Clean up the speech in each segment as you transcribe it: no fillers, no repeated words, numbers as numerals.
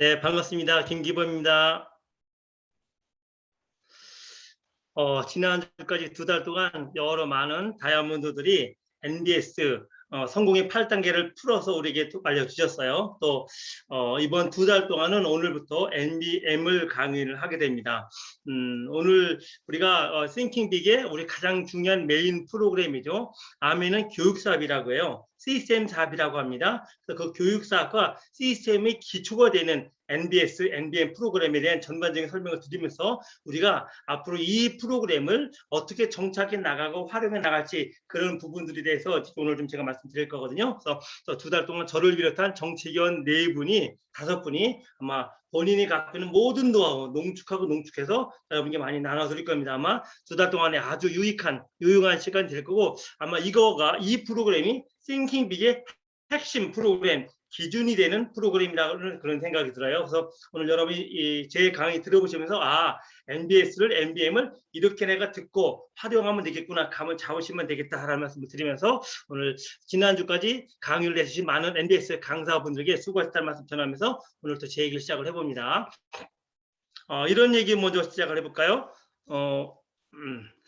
네, 반갑습니다. 김기범입니다. 지난주까지 2달 동안 여러 많은 다이아몬드들이 NBS 성공의 8단계를 풀어서 우리에게 또 알려주셨어요. 또 이번 2달 동안은 오늘부터 NBM을 강의를 하게 됩니다. 오늘 우리가 Thinking Big의 우리 가장 중요한 메인 프로그램이죠. 아메는 교육사업이라고 해요. 시스템 사업이라고 합니다. 그래서 그 교육사업과 시스템의 기초가 되는 NBS, NBM 프로그램에 대한 전반적인 설명을 드리면서 우리가 앞으로 이 프로그램을 어떻게 정착해 나가고 활용해 나갈지 그런 부분들에 대해서 오늘 좀 제가 말씀드릴 거거든요. 그래서 2달 동안 저를 비롯한 정책위원 4분이 5분이 아마 본인이 갖고 있는 모든 노하우 농축해서 여러분께 많이 나눠드릴 겁니다. 아마 2달 동안에 아주 유용한 시간이 될 거고 아마 이 프로그램이 Thinking Big의 핵심 프로그램, 기준이 되는 프로그램이라는 그런 생각이 들어요. 그래서 오늘 여러분이 제 강의 들어보시면서 NBS를, NBM을 이렇게 내가 듣고 활용하면 되겠구나, 감을 잡으시면 되겠다라는 말씀을 드리면서 오늘 지난주까지 강의를 해주신 많은 NBS 강사분들에게 수고하셨다는 말씀 전하면서 오늘부터 제 얘기를 시작을 해봅니다. 이런 얘기 먼저 시작을 해볼까요?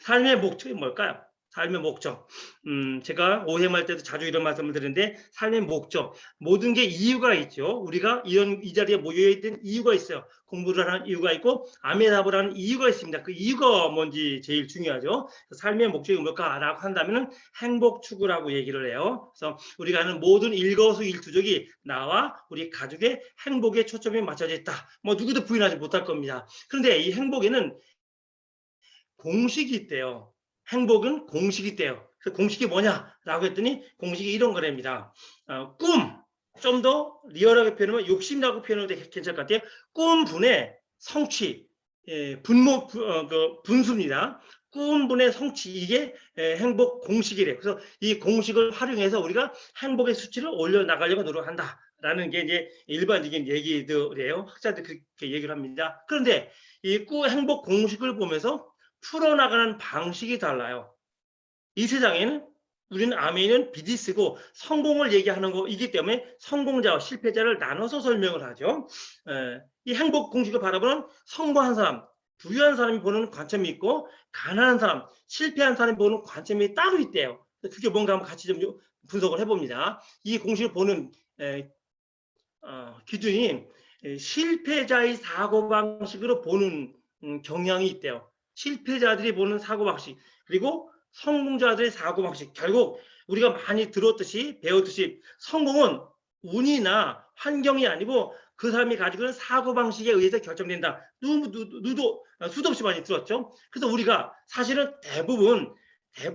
삶의 목적이 뭘까요? 삶의 목적. 제가 오해할 때도 자주 이런 말씀을 드리는데 삶의 목적. 모든 게 이유가 있죠. 우리가 이 자리에 모여있는 이유가 있어요. 공부를 하는 이유가 있고 아메답을 하는 이유가 있습니다. 그 이유가 뭔지 제일 중요하죠. 삶의 목적이 뭘까라고 한다면 행복 추구라고 얘기를 해요. 그래서 우리가 하는 모든 일거수일투족이 나와 우리 가족의 행복에 초점이 맞춰져 있다. 뭐 누구도 부인하지 못할 겁니다. 그런데 이 행복에는 공식이 있대요. 행복은 공식이 있대요. 그 공식이 뭐냐라고 했더니 공식이 이런 거랍니다. 꿈, 좀 더 리얼하게 표현하면 욕심이라고 표현해도 괜찮을 것 같아요. 꿈분의 성취, 분수입니다. 꿈분의 성취, 이게 행복 공식이래요. 그래서 이 공식을 활용해서 우리가 행복의 수치를 올려나가려고 노력한다. 라는 게 이제 일반적인 얘기들이에요. 학자들 그렇게 얘기를 합니다. 그런데 이 행복 공식을 보면서 풀어나가는 방식이 달라요. 이 세상에는 우리는 아메이는 비즈니스고 성공을 얘기하는 거이기 때문에 성공자와 실패자를 나눠서 설명을 하죠. 이 행복 공식을 바라보는 성공한 사람, 부유한 사람이 보는 관점이 있고 가난한 사람, 실패한 사람이 보는 관점이 따로 있대요. 그게 뭔가 한번 같이 좀 분석을 해봅니다. 이 공식을 보는 기준이 실패자의 사고방식으로 보는 경향이 있대요. 실패자들이 보는 사고방식, 그리고 성공자들의 사고방식. 결국 우리가 많이 들었듯이 배웠듯이 성공은 운이나 환경이 아니고 그 사람이 가지고 있는 사고방식에 의해서 결정된다. 누구도 수도 없이 많이 들었죠. 그래서 우리가 사실은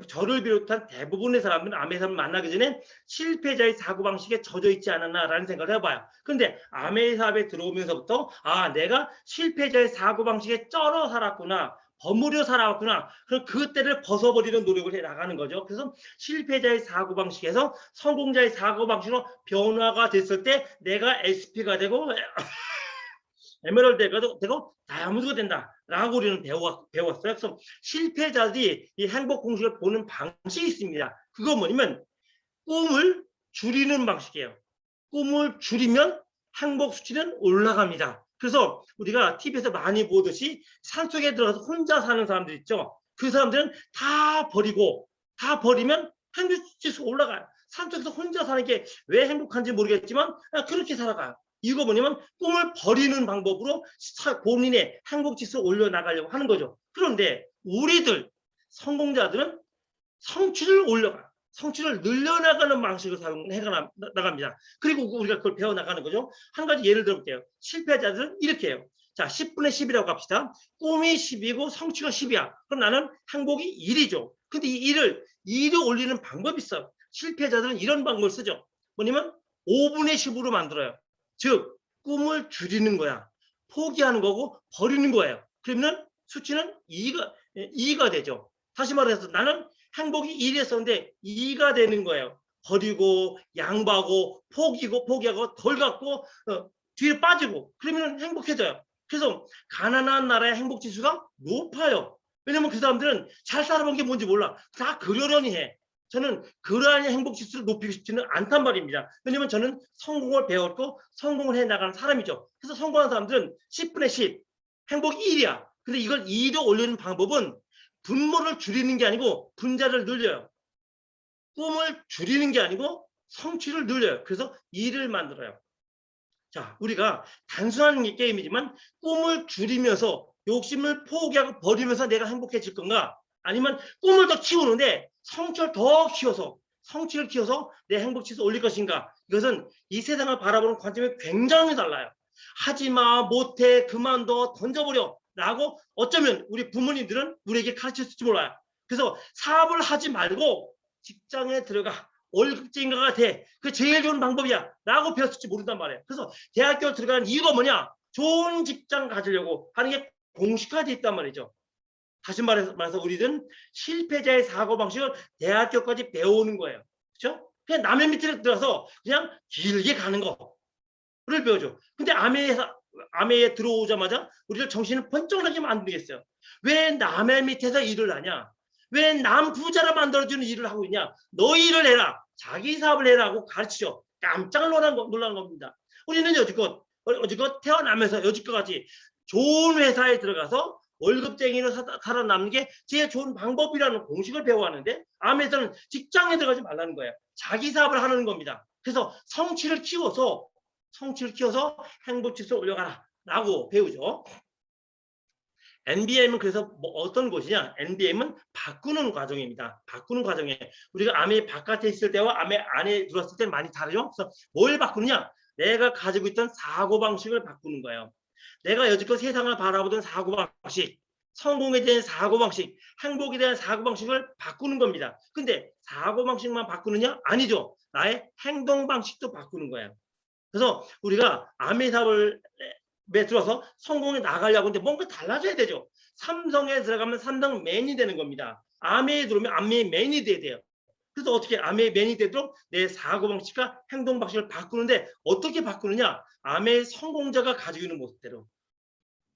저를 비롯한 대부분의 사람들은 아메 사람을 만나기 전에 실패자의 사고방식에 젖어 있지 않았나라는 생각을 해봐요. 그런데 아메 사업에 들어오면서부터 내가 실패자의 사고방식에 쩔어 살았구나. 버무려 살아왔구나. 그럼 그때를 벗어버리는 노력을 해 나가는 거죠. 그래서 실패자의 사고방식에서 성공자의 사고방식으로 변화가 됐을 때 내가 SP가 되고 에메랄드가 되고 다이아몬드가 된다라고 우리는 배웠어요. 그래서 실패자들이 이 행복 공식을 보는 방식이 있습니다. 그거 뭐냐면 꿈을 줄이는 방식이에요. 꿈을 줄이면 행복 수치는 올라갑니다. 그래서 우리가 TV에서 많이 보듯이 산속에 들어가서 혼자 사는 사람들 있죠. 그 사람들은 다 버리면 행복 지수가 올라가요. 산속에서 혼자 사는 게 왜 행복한지 모르겠지만 그렇게 살아가요. 이거 뭐냐면 꿈을 버리는 방법으로 본인의 행복 지수를 올려나가려고 하는 거죠. 그런데 우리들 성공자들은 성취를 올려가요. 성취를 늘려나가는 방식을 사용해 나갑니다. 그리고 우리가 그걸 배워나가는 거죠. 한 가지 예를 들어볼게요. 실패자들은 이렇게 해요. 자, 10분의 10이라고 합시다. 꿈이 10이고 성취가 10이야. 그럼 나는 행복이 1이죠. 근데 이 2를 올리는 방법이 있어요. 실패자들은 이런 방법을 쓰죠. 뭐냐면 5분의 10으로 만들어요. 즉, 꿈을 줄이는 거야. 포기하는 거고 버리는 거예요. 그러면 수치는 2가 되죠. 다시 말해서 나는 행복이 1이었었는데 2가 되는 거예요. 버리고 양보하고 포기하고 덜 갖고 뒤에 빠지고 그러면 행복해져요. 그래서 가난한 나라의 행복 지수가 높아요. 왜냐면 그 사람들은 잘 살아본 게 뭔지 몰라. 다 그러려니 해. 저는 그러한 행복 지수를 높이고 싶지는 않단 말입니다. 왜냐면 저는 성공을 배웠고 성공을 해 나가는 사람이죠. 그래서 성공한 사람들은 10분의 10, 행복 1이야. 근데 이걸 2로 올리는 방법은 분모를 줄이는 게 아니고 분자를 늘려요. 꿈을 줄이는 게 아니고 성취를 늘려요. 그래서 2를 만들어요. 자, 우리가 단순한 게임이지만 꿈을 줄이면서 욕심을 포기하고 버리면서 내가 행복해질 건가? 아니면 꿈을 더 키우는데 성취를 더 키워서 성취를 키워서 내 행복지수 올릴 것인가? 이것은 이 세상을 바라보는 관점이 굉장히 달라요. 하지마, 못해, 그만둬, 던져버려 라고 어쩌면 우리 부모님들은 우리에게 가르쳤을지 몰라요. 그래서 사업을 하지 말고 직장에 들어가. 월급쟁이가 돼. 그게 제일 좋은 방법이야. 라고 배웠을지 모른단 말이에요. 그래서 대학교 들어가는 이유가 뭐냐? 좋은 직장 가지려고 하는 게 공식화되어 있단 말이죠. 다시 말해서 우리는 실패자의 사고방식을 대학교까지 배우는 거예요. 그렇죠? 그냥 남의 밑에 들어서 그냥 길게 가는 거를 배워줘. 근데 아메에 들어오자마자 우리를 정신을 번쩍 나게 만들겠어요. 왜 남의 밑에서 일을 하냐? 왜 남 부자를 만들어주는 일을 하고 있냐? 너희 일을 해라. 자기 사업을 해라고 가르치죠. 깜짝 놀라는 겁니다. 우리는 여지껏 태어나면서 여지껏까지 좋은 회사에 들어가서 월급쟁이로 살아남는 게 제일 좋은 방법이라는 공식을 배워왔는데 암에서는 직장에 들어가지 말라는 거예요. 자기 사업을 하는 겁니다. 그래서 성취를 키워서 행복지수를 올려가라 라고 배우죠. NBM은 그래서 뭐 어떤 곳이냐? NBM은 바꾸는 과정입니다. 바꾸는 과정에 우리가 암의 바깥에 있을 때와 암의 안에 들어왔을 때는 많이 다르죠. 그래서 뭘 바꾸느냐? 내가 가지고 있던 사고방식을 바꾸는 거예요. 내가 여지껏 세상을 바라보던 사고방식, 성공에 대한 사고방식, 행복에 대한 사고방식을 바꾸는 겁니다. 근데 사고방식만 바꾸느냐? 아니죠. 나의 행동방식도 바꾸는 거예요. 그래서 우리가 암의 사업을 들어서 성공에 나가려고 하는데 뭔가 달라져야 되죠. 삼성에 들어가면 삼성 맨이 되는 겁니다. 아메에 들어오면 아메 맨이 돼야 돼요. 그래서 어떻게 아메 맨이 되도록 내 사고방식과 행동방식을 바꾸는데 어떻게 바꾸느냐? 아메 성공자가 가지고 있는 모습대로.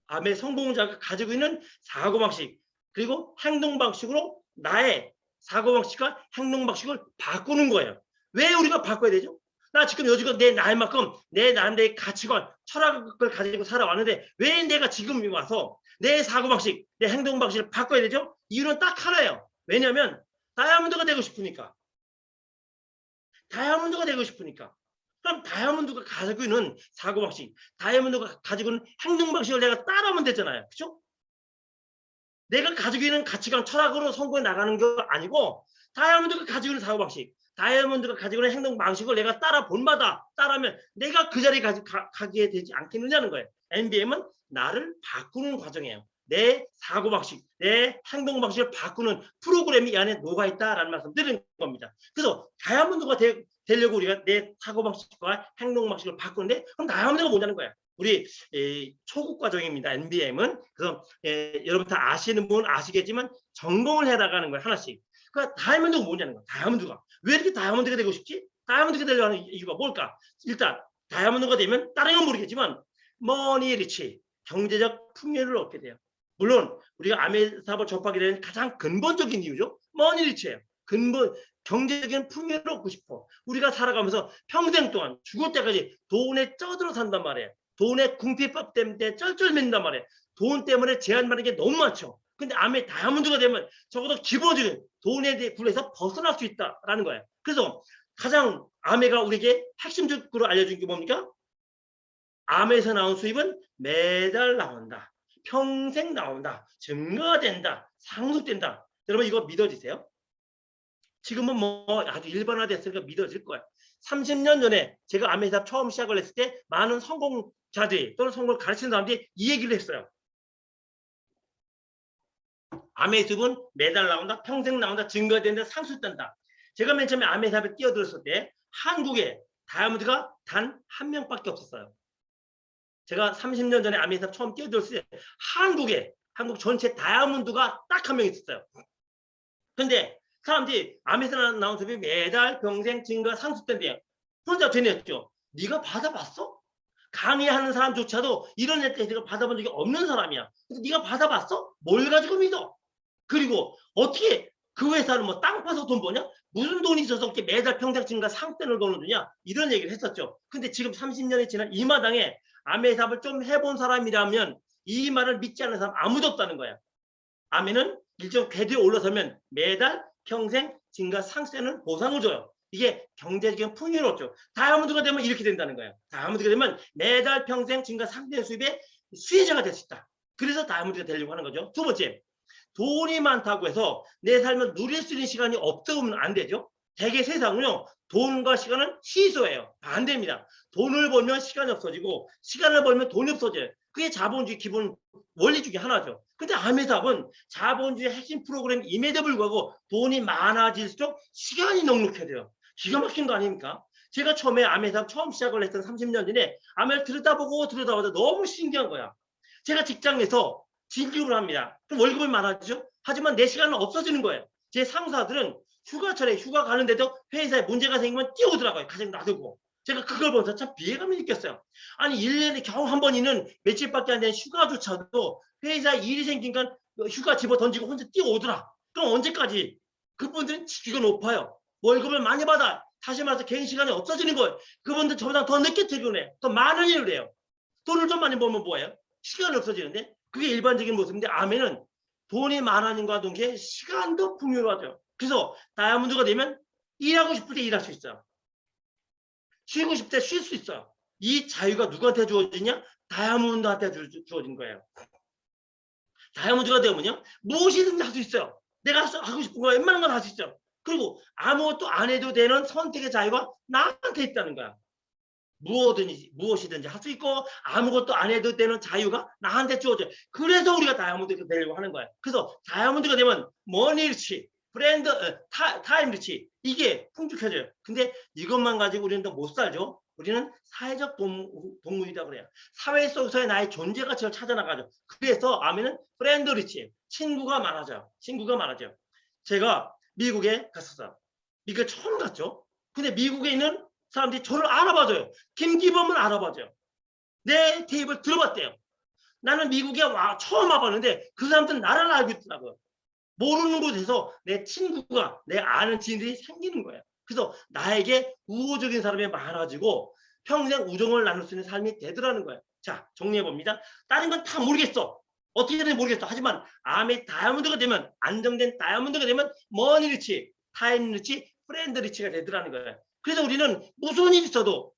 아메 성공자가 가지고 있는 사고방식 그리고 행동방식으로 나의 사고방식과 행동방식을 바꾸는 거예요. 왜 우리가 바꿔야 되죠? 나 지금 여지껏 내 나이만큼 내 나름대로의 가치관, 철학을 가지고 살아왔는데 왜 내가 지금 와서 내 사고방식, 내 행동방식을 바꿔야 되죠? 이유는 딱 하나예요. 왜냐하면 다이아몬드가 되고 싶으니까. 다이아몬드가 되고 싶으니까. 그럼 다이아몬드가 가지고 있는 사고방식, 다이아몬드가 가지고 있는 행동방식을 내가 따라하면 되잖아요. 그렇죠? 내가 가지고 있는 가치관, 철학으로 성공해 나가는 게 아니고 다이아몬드가 가지고 있는 사고방식, 다이아몬드가 가지고 있는 행동 방식을 내가 따라 본마다 따라하면 내가 그 자리에 가게 되지 않겠느냐는 거예요. NBM은 나를 바꾸는 과정이에요. 내 사고방식, 내 행동 방식을 바꾸는 프로그램이 이 안에 녹아있다라는 말씀 드리는 겁니다. 그래서 다이아몬드가 되려고 우리가 내 사고방식과 행동 방식을 바꾸는데 그럼 다이아몬드가 뭐냐는 거예요. 우리 초급 과정입니다. NBM은. 그래서 여러분 다 아시는 분은 아시겠지만 전공을 해나가는 거예요. 하나씩. 그러니까 다이아몬드가 뭐냐는 거야. 다이아몬드가. 왜 이렇게 다이아몬드가 되고 싶지? 다이아몬드가 되려고 하는 이유가 뭘까? 일단 다이아몬드가 되면 다른 건 모르겠지만 머니 리치, 경제적 풍요를 얻게 돼요. 물론 우리가 암의 사업을 접하게 되는 가장 근본적인 이유죠. 머니 리치예요. 근본 경제적인 풍요를 얻고 싶어. 우리가 살아가면서 평생 동안 죽을 때까지 돈에 쪄들어 산단 말이에요. 돈에 궁핍밥 때문에 쩔쩔맨단 말이에요. 돈 때문에 제한받는 게 너무 많죠. 근데 암의 다이아몬드가 되면 적어도 기본적인 돈에 대해 굴에서 벗어날 수 있다라는 거예요. 그래서 가장 아메가 우리에게 핵심적으로 알려준 게 뭡니까? 암에서 나온 수입은 매달 나온다. 평생 나온다. 증가된다. 상속된다. 여러분 이거 믿어지세요? 지금은 뭐 아주 일반화됐으니까 믿어질 거예요. 30년 전에 제가 암의 사업 처음 시작을 했을 때 많은 성공자들이 또는 성공을 가르치는 사람들이 이 얘기를 했어요. 암의 습은 매달 나온다, 평생 나온다, 증가된다, 상속된다. 제가 맨 처음에 암의 사업에 뛰어들었을 때 한국에 다이아몬드가 단 한 명밖에 없었어요. 제가 30년 전에 암의 사업 처음 뛰어들었을 때 한국 전체 다이아몬드가 딱 한 명 있었어요. 근데 사람들이 암에서 나온 수입이 매달 평생 증가 상속된대요. 혼자 되냈죠. 네가 받아봤어? 강의하는 사람조차도 이런 혜택을 받아본 적이 없는 사람이야. 그래서 네가 받아봤어? 뭘 가지고 믿어? 그리고 어떻게 그 회사는 뭐 땅 파서 돈 버냐? 무슨 돈이 있어서 이렇게 매달 평생 증가 상권을 돈을 주냐? 이런 얘기를 했었죠. 근데 지금 30년이 지난 이 마당에 아메 사업을 좀 해본 사람이라면 이 말을 믿지 않는 사람 아무도 없다는 거야. 아메는 일정 궤도에 올라서면 매달 평생 증가 상세는 보상을 줘요. 이게 경제적인 풍요롭죠. 다이아몬드가 되면 이렇게 된다는 거예요. 다이아몬드가 되면 매달 평생 증가 상세 수입의 수혜자가 될 수 있다. 그래서 다이아몬드가 되려고 하는 거죠. 두 번째, 돈이 많다고 해서 내 삶을 누릴 수 있는 시간이 없다면 안 되죠. 대개 세상은요, 돈과 시간은 시소예요. 반대입니다. 돈을 벌면 시간이 없어지고 시간을 벌면 돈이 없어져요. 그게 자본주의 기본 원리 중에 하나죠. 근데 아메사업은 자본주의 핵심 프로그램임에도 불구하고 돈이 많아질수록 시간이 넉넉해져요. 기가 막힌 거 아닙니까? 제가 처음에 아메사업 처음 시작을 했던 30년 전에 아메를 들여다보고 너무 신기한 거야. 제가 직장에서 진급을 합니다. 그럼 월급이 많아지죠? 하지만 내 시간은 없어지는 거예요. 제 상사들은 휴가철에 휴가 가는데도 회사에 문제가 생기면 뛰어오더라고요. 가장 놔두고. 제가 그걸 보면서 참 비애감이 느꼈어요. 아니 1년에 겨우 한 번 있는 며칠밖에 안 되는 휴가조차도 회사에 일이 생기니까 휴가 집어 던지고 혼자 뛰어오더라. 그럼 언제까지? 그분들은 직위가 높아요. 월급을 많이 받아. 다시 말해서 개인 시간이 없어지는 거예요. 그분들 저보다 더 늦게 퇴근해. 더 많은 일을 해요. 돈을 좀 많이 벌면 뭐예요? 시간이 없어지는데 그게 일반적인 모습인데 아메는 돈이 많아진 것과 동시에 시간도 풍요로워져요. 그래서 다이아몬드가 되면 일하고 싶을 때 일할 수 있어요. 쉬고 싶을 때 쉴 수 있어요. 이 자유가 누구한테 주어지냐? 다이아몬드한테 주어진 거예요. 다이아몬드가 되면요, 무엇이든지 할 수 있어요. 내가 하고 싶은 거 웬만한 건 할 수 있어요. 그리고 아무것도 안 해도 되는 선택의 자유가 나한테 있다는 거야. 무엇이든지 할 수 있고 아무것도 안 해도 되는 자유가 나한테 주어져요. 그래서 우리가 다이아몬드가 되려고 하는 거예요. 그래서 다이아몬드가 되면 머니 리치, 브랜드, 타임 리치 이게 풍족해져요. 근데 이것만 가지고 우리는 더 못 살죠. 우리는 사회적 동물이다 그래요. 사회 속에서의 나의 존재 가치를 찾아나가죠. 그래서 아메는 브랜드 리치, 친구가 많아져요. 친구가 많아져요. 제가 미국에 갔었어요. 미국에 처음 갔죠. 근데 미국에 있는 사람들이 저를 알아봐줘요. 김기범을 알아봐줘요. 내 테이블 들어봤대요. 나는 미국에 처음 와봤는데 그 사람들은 나를 알고 있더라고요. 모르는 곳에서 내 친구가, 내 아는 지인들이 생기는 거예요. 그래서 나에게 우호적인 사람이 많아지고 평생 우정을 나눌 수 있는 삶이 되더라는 거예요. 자, 정리해봅니다. 다른 건 다 모르겠어. 어떻게 되는지 모르겠어. 하지만 암의 다이아몬드가 되면, 안정된 다이아몬드가 되면 머니 리치, 타임 리치, 프렌드 리치가 되더라는 거예요. 그래서 우리는 무슨 일이 있어도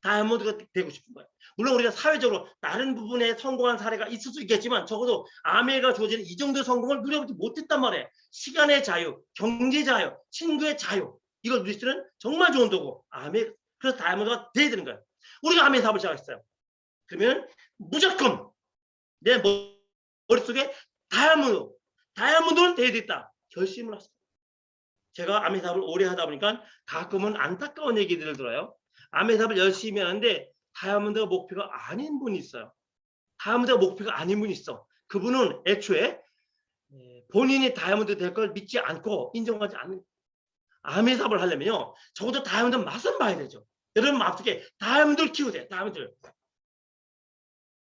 다이아몬드가 되고 싶은 거예요. 물론 우리가 사회적으로 다른 부분에 성공한 사례가 있을 수 있겠지만 적어도 아메가 주어지는 이 정도의 성공을 누려보지 못했단 말이에요. 시간의 자유, 경제 자유, 친구의 자유 이걸 누릴 수는 정말 좋은 도구. 그래서 다이아몬드가 돼야 되는 거예요. 우리가 아메 사업을 시작했어요. 그러면 무조건 내 머릿속에 다이아몬드는 돼야 되겠다. 결심을 했어요. 제가 아메 사업을 오래 하다 보니까 가끔은 안타까운 얘기들을 들어요. 아메 사업을 열심히 하는데 다이아몬드가 목표가 아닌 분이 있어요. 다이아몬드가 목표가 아닌 분이 있어. 그분은 애초에 본인이 다이아몬드 될 걸 믿지 않고 인정하지 않는 아메 사업을 하려면요. 적어도 다이아몬드 맛은 봐야 되죠. 여러분 마음속에 다이아몬드를 키우세요. 다이아몬드를.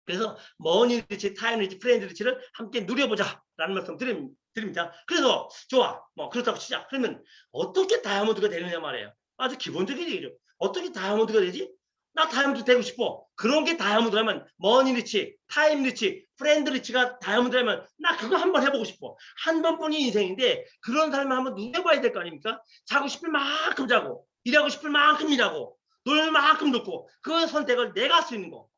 그래서 머니 리치, 타임 리치, 프렌드 리치를 함께 누려보자 라는 말씀 드립니다. 그래서 좋아. 뭐 그렇다고 치자. 그러면 어떻게 다이아몬드가 되느냐 말이에요. 아주 기본적인 얘기죠. 어떻게 다이아몬드가 되지? 나 다이아몬드 되고 싶어. 그런 게 다이아몬드라면 머니 리치, 타임 리치, 프렌드 리치가 다이아몬드라면 나 그거 한번 해보고 싶어. 한 번뿐인 인생인데 그런 삶을 한번 누려봐야 될 거 아닙니까? 자고 싶을 만큼 자고 일하고 싶을 만큼 일하고 놀 만큼 놀고 그 선택을 내가 할 수 있는 거.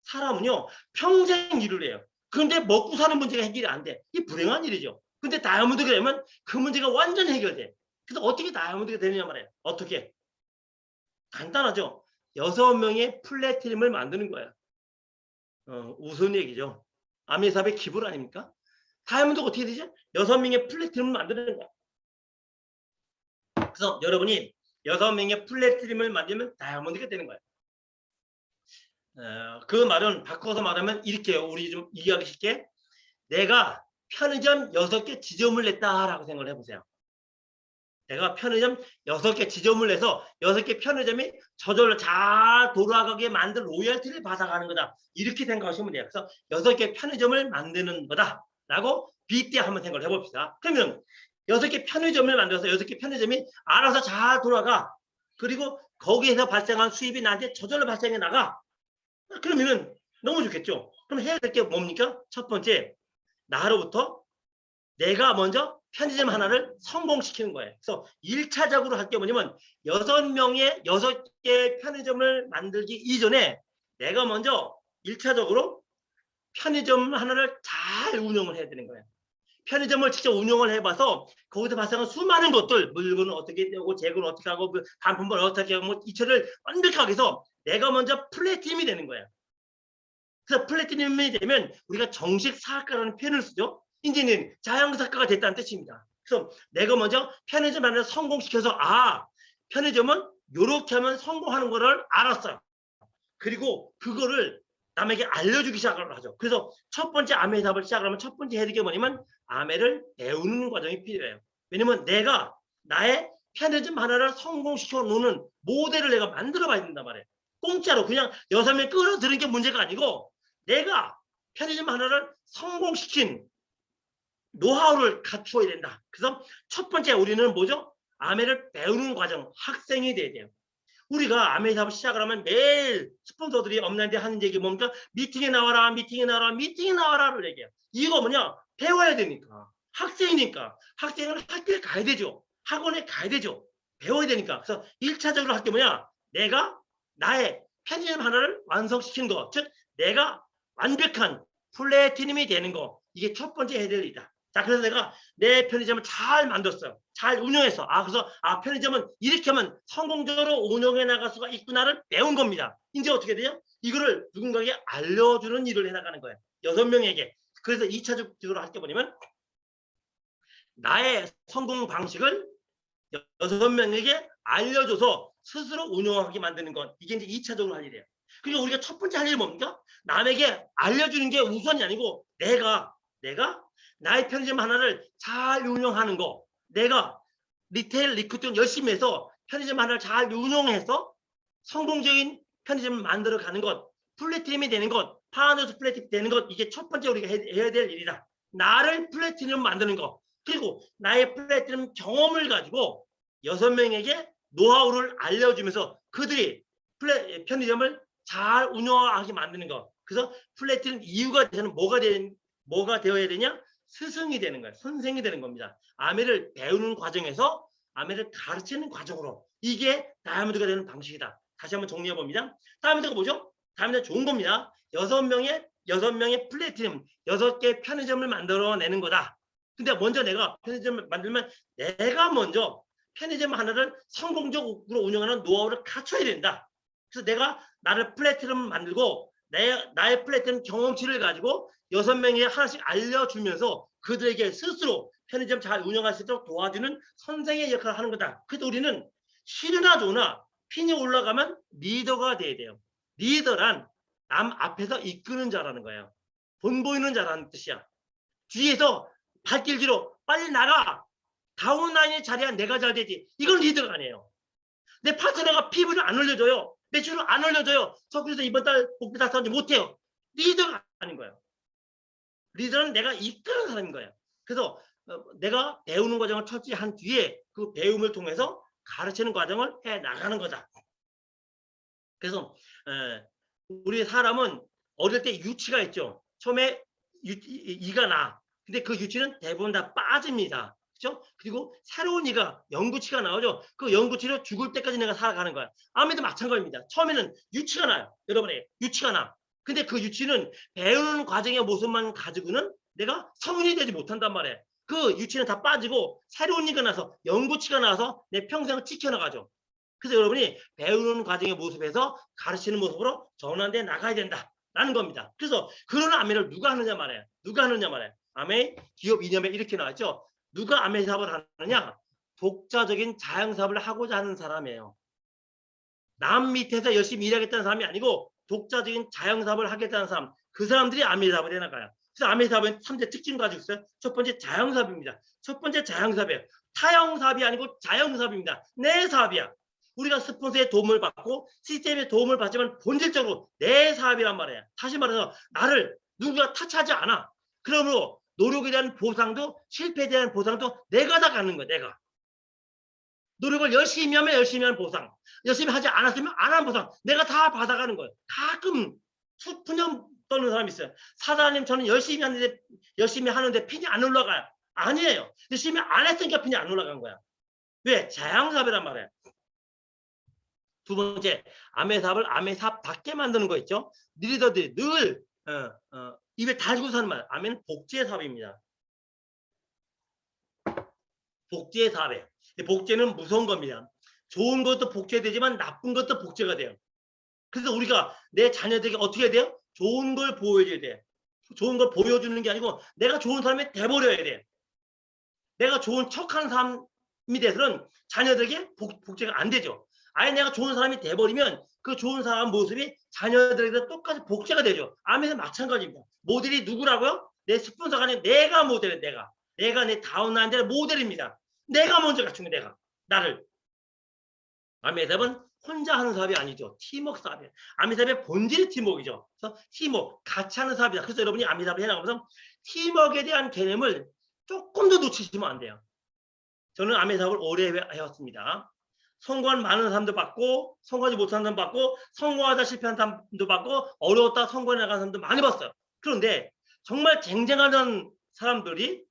사람은요 평생 일을 해요. 그런데 먹고 사는 문제가 해결이 안 돼. 이 불행한 일이죠. 근데 다이아몬드가 되면 그 문제가 완전히 해결돼. 그래서 어떻게 다이아몬드가 되느냐 말이에요. 어떻게? 간단하죠. 6명의 플래티넘을 만드는 거예요. 우스운 얘기죠. 아메사업의 기본 아닙니까? 다이아몬드가 어떻게 되죠? 6명의 플래티넘을 만드는 거예요. 그래서 여러분이 6명의 플래티넘을 만들면 다이아몬드가 되는 거예요. 그 말은 바꿔서 말하면 이렇게요. 우리 좀 이해하기 쉽게. 내가 편의점 6개 지점을 냈다라고 생각을 해보세요. 내가 편의점 6개 지점을 내서 6개 편의점이 저절로 잘 돌아가게 만든 로열티를 받아가는 거다. 이렇게 생각하시면 돼요. 그래서 6개 편의점을 만드는 거다. 라고 빗대 한번 생각을 해봅시다. 그러면 6개 편의점을 만들어서 6개 편의점이 알아서 잘 돌아가. 그리고 거기에서 발생한 수입이 나한테 저절로 발생해 나가. 그러면은 너무 좋겠죠. 그럼 해야 될 게 뭡니까? 첫 번째, 나로부터 내가 먼저 편의점 하나를 성공시키는 거예요. 그래서 1차적으로 할 게 뭐냐면 6개 편의점을 만들기 이전에 내가 먼저 1차적으로 편의점 하나를 잘 운영을 해야 되는 거예요. 편의점을 직접 운영을 해봐서 거기서 발생한 수많은 것들, 물건은 어떻게 되고 재고는 어떻게 하고 반품을 어떻게 하고 뭐 이처를 완벽하게 해서 내가 먼저 플래티넘이 되는 거예요. 그래서 플래티넘이 되면 우리가 정식 사학과라는 표현을 쓰죠. 이제는 자영사학과가 됐다는 뜻입니다. 그래서 내가 먼저 편의점 하나를 성공시켜서 편의점은 이렇게 하면 성공하는 거를 알았어요. 그리고 그거를 남에게 알려주기 시작을 하죠. 그래서 첫 번째 아메의 답을 시작하면 첫 번째 해야 될 게 뭐냐면 아메를 배우는 과정이 필요해요. 왜냐면 내가 나의 편의점 하나를 성공시켜 놓는 모델을 내가 만들어 봐야 된단 말이에요. 공짜로 그냥 6명 끌어들이는 게 문제가 아니고 내가 편의점 하나를 성공시킨 노하우를 갖추어야 된다. 그래서 첫 번째 우리는 뭐죠? 아메를 배우는 과정, 학생이 돼야 돼요. 우리가 아메 사업을 시작을 하면 매일 스폰서들이 엄나한테 하는 얘기 뭡니까? 미팅에 나와라, 미팅에 나와라, 미팅에 나와라를 얘기해요. 이거 뭐냐? 배워야 되니까. 학생이니까. 학생은 학교에 가야 되죠. 학원에 가야 되죠. 배워야 되니까. 그래서 1차적으로 할 게 뭐냐? 내가 나의 편의점 하나를 완성시키는 거. 즉, 내가 완벽한 플래티넘이 되는 거. 이게 첫 번째 해야 될 일이다. 자, 그래서 내가 내 편의점을 잘 만들었어요. 잘 운영해서. 그래서 편의점은 이렇게 하면 성공적으로 운영해 나갈 수가 있구나를 배운 겁니다. 이제 어떻게 돼요? 이거를 누군가에게 알려주는 일을 해나가는 거예요. 6명에게. 그래서 2차적으로 할 게 뭐냐면 나의 성공 방식을 6명에게 알려줘서 스스로 운영하게 만드는 것. 이게 이제 2차적으로 할 일이에요. 그리고 우리가 첫 번째 할 일이 뭡니까? 남에게 알려주는 게 우선이 아니고 내가 나의 편의점 하나를 잘 운영하는 거. 내가 리테일 리크루팅 열심히 해서 편의점 하나를 잘 운영해서 성공적인 편의점을 만들어 가는 것. 플래티넘이 되는 것. 파워너스 플래티넘이 되는 것. 이게 첫 번째 우리가 해야 될 일이다. 나를 플래티넘 만드는 거. 그리고 나의 플래티넘 경험을 가지고 6명에게 노하우를 알려주면서 그들이 편의점을 잘 운영하게 만드는 거. 그래서 플래티넘 이유가 되는 뭐가 되어야 되냐? 스승이 되는 거예요. 선생이 되는 겁니다. 아메를 배우는 과정에서 아메를 가르치는 과정으로 이게 다이아몬드가 되는 방식이다. 다시 한번 정리해 봅니다. 다이아몬드가 뭐죠? 다이아몬드가 좋은 겁니다. 6명의 플래티넘 6개 편의점을 만들어내는 거다. 근데 먼저 내가 편의점을 만들면 내가 먼저 편의점 하나를 성공적으로 운영하는 노하우를 갖춰야 된다. 그래서 내가 나를 플래티넘 만들고 나의 플래티넘 경험치를 가지고 6명에 하나씩 알려주면서 그들에게 스스로 편의점 잘 운영할 수 있도록 도와주는 선생의 역할을 하는 거다. 그래서 우리는 싫으나 좋으나 핀이 올라가면 리더가 돼야 돼요. 리더란 남 앞에서 이끄는 자라는 거예요. 본 보이는 자라는 뜻이야. 뒤에서 발길질로 빨리 나가. 다운라인의 자리야 내가 잘 되지. 이건 리더가 아니에요. 내 파트너가 피부를 안 올려줘요. 매출을 안 올려줘요. 저 그래서 이번 달 목표 달성하지 못해요. 리더가 아닌 거예요. 리더는 내가 이끄는 사람인 거예요. 그래서 내가 배우는 과정을 철저히 한 뒤에 그 배움을 통해서 가르치는 과정을 해 나가는 거다. 그래서 우리 사람은 어릴 때 유치가 있죠. 처음에 이가 나. 근데 그 유치는 대부분 다 빠집니다. 그렇죠? 그리고 새로운 이가 영구치가 나오죠. 그 영구치로 죽을 때까지 내가 살아가는 거야. 아무도 마찬가지입니다. 처음에는 유치가 나요. 여러분의 유치가 나. 근데 그 유치는 배우는 과정의 모습만 가지고는 내가 성인이 되지 못한단 말이에요. 그 유치는 다 빠지고 새로운 이가 나서 영구치가 나와서 내 평생을 지켜나가죠. 그래서 여러분이 배우는 과정의 모습에서 가르치는 모습으로 전환돼 나가야 된다라는 겁니다. 그래서 그런 아멘을 누가 하느냐 말이에요. 누가 하느냐 말이에요. 아멘 기업 이념에 이렇게 나왔죠. 누가 아멘 사업을 하느냐? 독자적인 자영 사업을 하고자 하는 사람이에요. 남 밑에서 열심히 일하겠다는 사람이 아니고 독자적인 자영 사업을 하겠다는 사람. 그 사람들이 아멘 사업을 해나가요. 그래서 아멘 사업은 3대 특징 가지고 있어요. 첫 번째 자영 사업입니다. 첫 번째 자영 사업이에요. 타영 사업이 아니고 자영 사업입니다. 내 사업이야. 우리가 스폰서의 도움을 받고 시스템의 도움을 받지만 본질적으로 내 사업이란 말이에요. 다시 말해서 나를 누군가 타치하지 않아. 그러므로 노력에 대한 보상도 실패에 대한 보상도 내가 다 갖는 거야. 내가. 노력을 열심히 하면 열심히 하는 보상, 열심히 하지 않았으면 안 하는 보상, 내가 다 받아가는 거예요. 가끔 푸념 떠는 사람이 있어요. 사장님, 저는 열심히 하는데 핀이 안 올라가요. 아니에요. 열심히 안 했으니까 핀이 안 올라간 거야. 왜? 자양사업이란 말이에요. 두 번째, 암의 사업을 암의 사업답게 만드는 거 있죠. 리더들이 늘 입에 달고 사는 말, 암은 복제의 사업입니다. 복제의 사업이에요. 복제는 무서운 겁니다. 좋은 것도 복제되지만 나쁜 것도 복제가 돼요. 그래서 우리가 내 자녀들에게 어떻게 해야 돼요? 좋은 걸 보여줘야 돼요. 좋은 걸 보여주는 게 아니고 내가 좋은 사람이 돼버려야 돼요. 내가 좋은 척하는 사람이 돼서는 자녀들에게 복제가 안 되죠. 아예 내가 좋은 사람이 돼버리면 그 좋은 사람 모습이 자녀들에게 똑같이 복제가 되죠. 암에서 마찬가지입니다. 모델이 누구라고요? 내 스폰서가 아니라 내가 모델이에요. 내가 내 다운라인의 모델입니다. 내가 먼저 갖춘 게 내가. 나를. 암의 사업은 혼자 하는 사업이 아니죠. 팀워크 사업이에요. 암의 사업의 본질이 팀워크이죠. 그래서 팀워크, 같이 하는 사업이다. 그래서 여러분이 암의 사업을 해나가면서 팀워크에 대한 개념을 조금도 놓치시면 안 돼요. 저는 암의 사업을 오래 해왔습니다. 성공한 많은 사람도 봤고, 성공하지 못한 사람도 봤고, 성공하다 실패한 사람도 봤고, 어려웠다 성공해 나간 사람도 많이 봤어요. 그런데 정말 쟁쟁하던 사람들이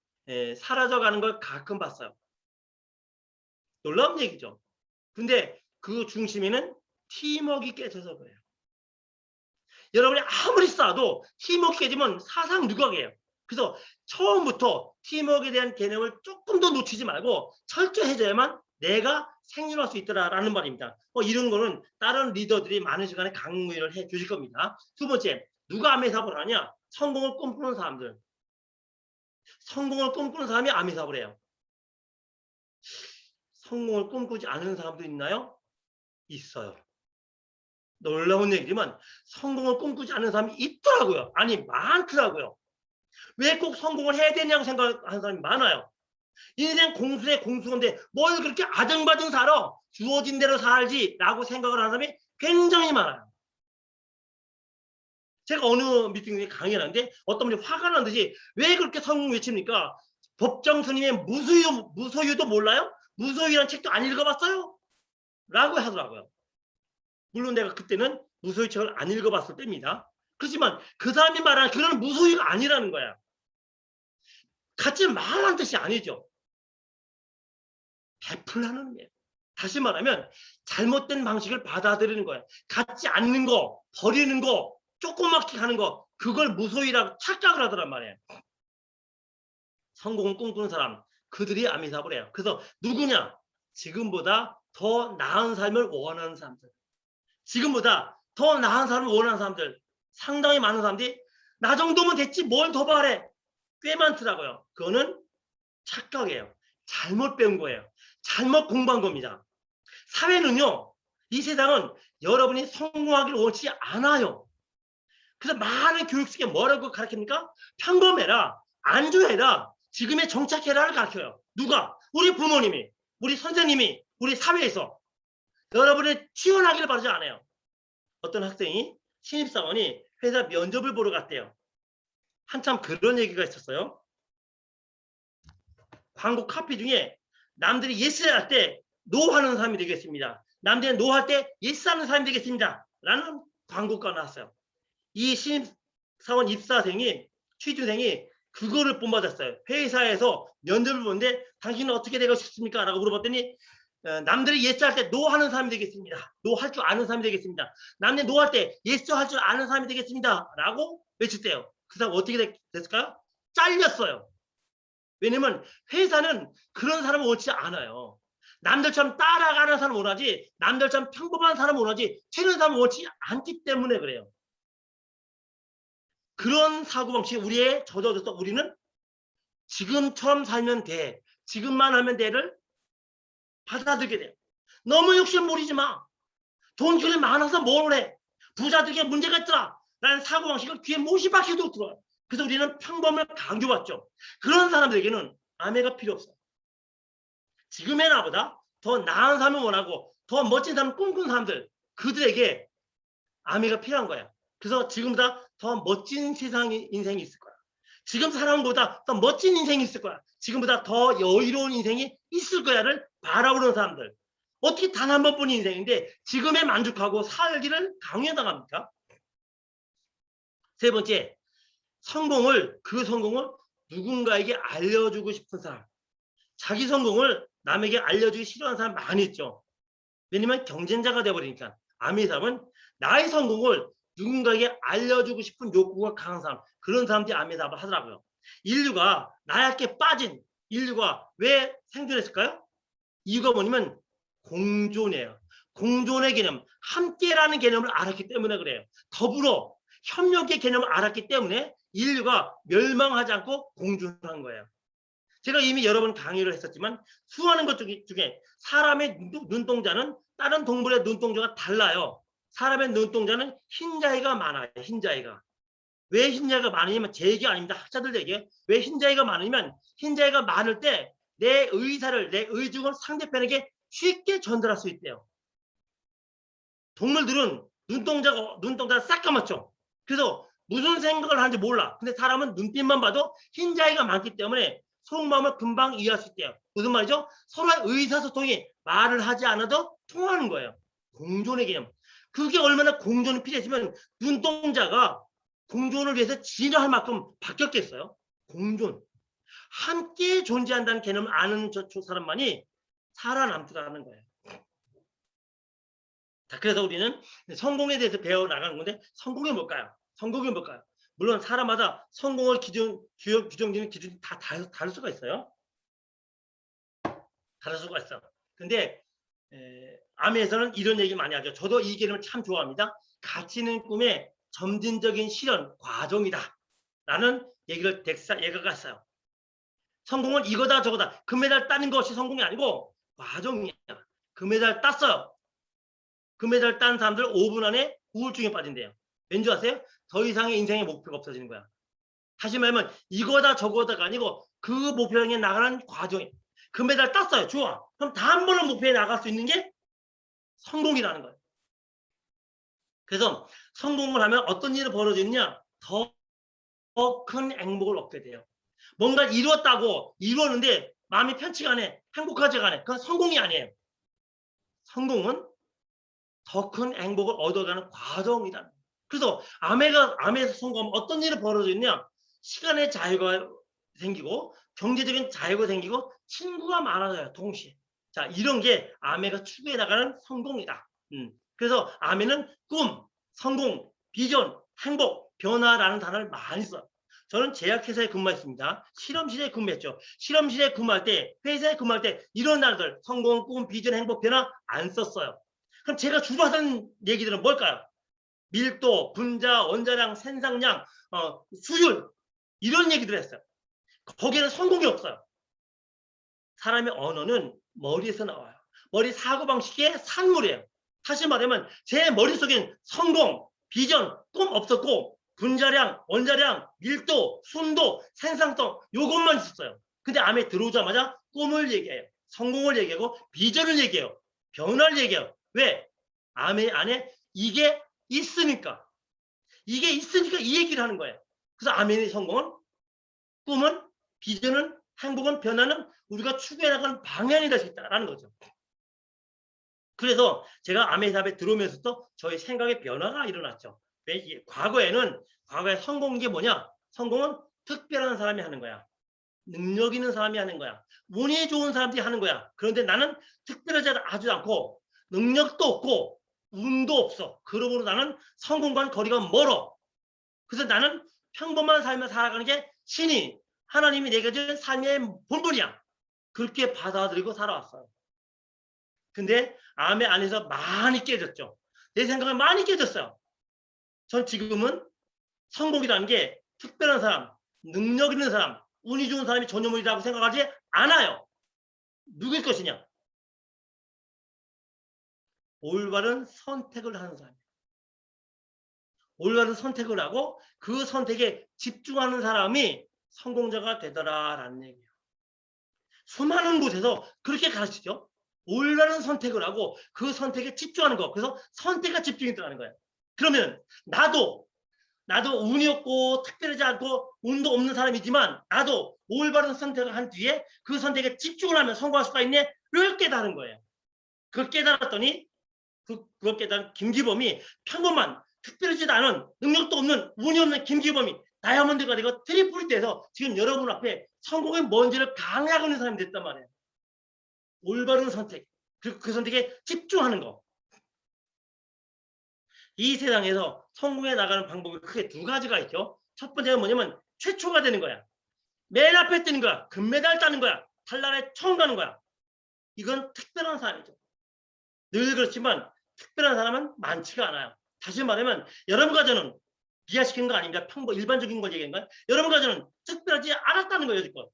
사라져가는 걸 가끔 봤어요. 놀라운 얘기죠. 근데 그 중심에는 팀워크가 깨져서 그래요. 여러분이 아무리 쌓아도 팀워크 깨지면 사상 누각이에요. 그래서 처음부터 팀워크에 대한 개념을 조금 더 놓치지 말고 철저해져야만 내가 생존할 수 있더라라는 말입니다. 이런 거는 다른 리더들이 많은 시간에 강의를 해 주실 겁니다. 두 번째, 누가 암의 사업을 하냐? 성공을 꿈꾸는 사람들. 성공을 꿈꾸는 사람이 암의 사업을 해요. 성공을 꿈꾸지 않은 사람도 있나요? 있어요. 놀라운 얘기지만 성공을 꿈꾸지 않는 사람이 있더라고요. 아니, 많더라고요. 왜 꼭 성공을 해야 되냐고 생각하는 사람이 많아요. 인생 공수의 공수인데 뭘 그렇게 아등바등 살아? 주어진 대로 살지 라고 생각을 하는 사람이 굉장히 많아요. 제가 어느 미팅에 강의를 하는데 어떤 분이 화가 난 듯이 왜 그렇게 성공 외칩니까? 법정 스님의 무소유도 몰라요? 무소유라는 책도 안 읽어봤어요? 라고 하더라고요. 물론 내가 그때는 무소유 책을 안 읽어봤을 때입니다. 그렇지만 그 사람이 말하는 그런 무소유가 아니라는 거야. 같이 말하는 뜻이 아니죠. 베풀라는 거예요. 다시 말하면 잘못된 방식을 받아들이는 거예요. 갖지 않는 거, 버리는 거, 조그맣게 하는 거, 그걸 무소유라고 착각을 하더란 말이에요. 성공을 꿈꾸는 사람, 그들이 암의 사업을 해요. 그래서 누구냐? 지금보다 더 나은 삶을 원하는 사람들. 지금보다 더 나은 삶을 원하는 사람들. 상당히 많은 사람들이 나 정도면 됐지 뭘 더 바래. 꽤 많더라고요. 그거는 착각이에요. 잘못 배운 거예요. 잘못 공부한 겁니다. 사회는요, 이 세상은 여러분이 성공하기를 원치 않아요. 그래서 많은 교육 속에 뭐라고 가르칩니까? 평범해라, 안주해라, 지금의 정착해라를 가르쳐요. 누가? 우리 부모님이, 우리 선생님이, 우리 사회에서 여러분이 튀어나기를 바라지 않아요. 어떤 학생이 신입사원이 회사 면접을 보러 갔대요. 한참 그런 얘기가 있었어요. 광고 카피 중에 남들이 예스 할 때 노 하는 사람이 되겠습니다. 남들이 노 할 때 예스 하는 사람이 되겠습니다. 라는 광고가 나왔어요. 이 신입사원 입사생이, 취준생이 그거를 본받았어요. 회사에서 면접을 보는데 당신은 어떻게 되고 싶습니까? 라고 물어봤더니 남들이 예스 할 때 노 하는 사람이 되겠습니다. 노 할 줄 아는 사람이 되겠습니다. 남들이 노 할 때 예스 할 줄 아는 사람이 되겠습니다. 라고 외쳤대요. 그 사람 어떻게 됐을까요? 잘렸어요. 왜냐면 회사는 그런 사람을 원치 않아요. 남들처럼 따라가는 사람을 원하지, 남들처럼 평범한 사람을 원하지, 튀는 사람을 원치 않기 때문에 그래요. 그런 사고방식이 우리의 젖어져서 우리는 지금처럼 살면 돼, 지금만 하면 돼를 받아들게 돼요. 너무 욕심 부리지 마. 돈 그리 많아서 뭘 해. 부자들에게 문제가 있더라 라는 사고방식을 귀에 못이 박혀도 들어요. 그래서 우리는 평범을 강조받죠. 그런 사람들에게는 아내가 필요 없어요. 지금의 나보다 더 나은 삶을 원하고 더 멋진 삶을 꿈꾸는 사람들, 그들에게 아내가 필요한 거야. 그래서 지금보다 더 멋진 세상의 인생이 있을 거야. 지금 사는 것보다 더 멋진 인생이 있을 거야. 지금보다 더 여유로운 인생이 있을 거야를 바라보는 사람들. 어떻게 단 한 번뿐인 인생인데 지금에 만족하고 살기를 강요당합니까? 세 번째, 그 성공을 누군가에게 알려주고 싶은 사람. 자기 성공을 남에게 알려주기 싫어하는 사람 많이 있죠. 왜냐면 경쟁자가 되어버리니까. 아메의 사람은 나의 성공을 누군가에게 알려주고 싶은 욕구가 강한 사람, 그런 사람들이 아메의 답을 하더라고요. 인류가 나약게 빠진 인류가 왜 생존했을까요? 이유가 뭐냐면 공존이에요. 공존의 개념, 함께라는 개념을 알았기 때문에 그래요. 더불어 협력의 개념을 알았기 때문에 인류가 멸망하지 않고 공존한 거예요. 제가 이미 여러 번 강의를 했었지만 수많은 것 중에 사람의 눈동자는 다른 동물의 눈동자가 달라요. 사람의 눈동자는 흰자위가 많아요. 흰자위가. 왜 흰자위가 많으냐면 제 얘기 아닙니다. 학자들 얘기. 왜 흰자위가 많으면 흰자위가 많을 때 내 의사를, 내 의중을 상대편에게 쉽게 전달할 수 있대요. 동물들은 눈동자가 새까맣죠. 그래서 무슨 생각을 하는지 몰라. 근데 사람은 눈빛만 봐도 흰자위가 많기 때문에 속마음을 금방 이해할 수 있대요. 무슨 말이죠? 서로의 의사소통이 말을 하지 않아도 통하는 거예요. 공존의 개념. 그게 얼마나 공존이 필요했으면 눈동자가 공존을 위해서 진화할 만큼 바뀌었겠어요. 공존. 함께 존재한다는 개념을 아는 저 사람만이 살아남더라는 거예요. 자, 그래서 우리는 성공에 대해서 배워나가는 건데 성공이 뭘까요? 성공이 뭘까요? 물론 사람마다 성공을 규정짓는 기준이 다 다를 수가 있어요. 다를 수가 있어. 근데 암에서는 이런 얘기 많이 하죠. 저도 이 개념을 참 좋아합니다. 가치 있는 꿈의 점진적인 실현 과정이다. 라는 얘기를 얘가 했어요. 성공은 이거다 저거다. 금메달 따는 것이 성공이 아니고 과정이야. 금메달 땄어요. 금메달 딴 사람들 5분 안에 우울증에 빠진대요. 왠지 아세요? 더 이상의 인생의 목표가 없어지는 거야. 다시 말하면 이거다 저거다가 아니고 그 목표 향해 나가는 과정이. 금메달 땄어요. 좋아. 그럼 다음번에 목표에 나갈 수 있는 게 성공이라는 거예요. 그래서 성공을 하면 어떤 일이 벌어지느냐? 더 큰 행복을 얻게 돼요. 뭔가 이루었는데 마음이 편치가 않아. 행복하지가 않아. 그건 성공이 아니에요. 성공은 더 큰 행복을 얻어가는 과정이다. 그래서 암에서 성공하면 어떤 일이 벌어지느냐? 시간의 자유가 생기고 경제적인 자유가 생기고 친구가 많아져요. 동시에. 자, 이런 게 아메가 추구해 나가는 성공이다. 그래서 아메는 꿈, 성공, 비전, 행복, 변화라는 단어를 많이 써요. 저는 제약회사에 근무했습니다. 실험실에 근무했죠. 실험실에 근무할 때, 회사에 근무할 때 이런 단어들 성공, 꿈, 비전, 행복, 변화 안 썼어요. 그럼 제가 주로 하던 얘기들은 뭘까요? 밀도, 분자, 원자량, 생산량, 수율 이런 얘기들 했어요. 거기에는 성공이 없어요. 사람의 언어는 머리에서 나와요. 머리 사고방식의 산물이에요. 다시 말하면 제 머릿속엔 성공, 비전, 꿈 없었고 분자량, 원자량, 밀도, 순도, 생산성 이것만 있었어요. 근데 암에 들어오자마자 꿈을 얘기해요. 성공을 얘기하고 비전을 얘기해요. 변화를 얘기해요. 왜? 암의 안에 이게 있으니까. 이게 있으니까 이 얘기를 하는 거예요. 그래서 아멘의 성공은 꿈은 비전은 행복은 변화는 우리가 추구해 나가는 방향이 될 수 있다라는 거죠. 그래서 제가 아멘의 답에 들어오면서도 저희 생각의 변화가 일어났죠. 과거에 성공인 게 뭐냐? 성공은 특별한 사람이 하는 거야. 능력 있는 사람이 하는 거야. 운이 좋은 사람들이 하는 거야. 그런데 나는 특별하지 않고 능력도 없고 운도 없어. 그러므로 나는 성공과는 거리가 멀어. 그래서 나는 평범한 삶을 살아가는 게 하나님이 내게 준 삶의 본분이야. 그렇게 받아들이고 살아왔어요. 근데 암의 안에서 많이 깨졌죠. 내 생각은 많이 깨졌어요. 전 지금은 성공이라는 게 특별한 사람, 능력 있는 사람, 운이 좋은 사람이 전유물이라고 생각하지 않아요. 누구일 것이냐? 올바른 선택을 하는 사람이에요. 올바른 선택을 하고 그 선택에 집중하는 사람이 성공자가 되더라라는 얘기예요. 수많은 곳에서 그렇게 가르치죠. 올바른 선택을 하고 그 선택에 집중하는 거. 그래서 선택과 집중이 들어가는 거예요. 그러면 나도 나도 운이 없고 특별하지 않고 운도 없는 사람이지만 나도 올바른 선택을 한 뒤에 그 선택에 집중을 하면 성공할 수가 있네. 를 깨달은 거예요. 그걸 깨달았더니 그걸 깨달은 김기범이 평범한 특별하지도 않은 능력도 없는 운이 없는 김기범이 다이아몬드가 되고 트리플이 돼서 지금 여러분 앞에 성공이 뭔지를 강하게 있는 사람이 됐단 말이에요. 올바른 선택, 그 선택에 집중하는 거. 이 세상에서 성공해 나가는 방법이 크게 두 가지가 있죠. 첫 번째는 뭐냐면 최초가 되는 거야. 맨 앞에 뜨는 거야. 금메달 따는 거야. 탈날에 처음 가는 거야. 이건 특별한 사람이죠. 늘 그렇지만 특별한 사람은 많지가 않아요. 다시 말하면 여러분과 저는 비하시키는 거 아닙니다. 일반적인 걸 얘기하는 거야. 여러분과 저는 특별하지 않았다는 거예요. 여지껏.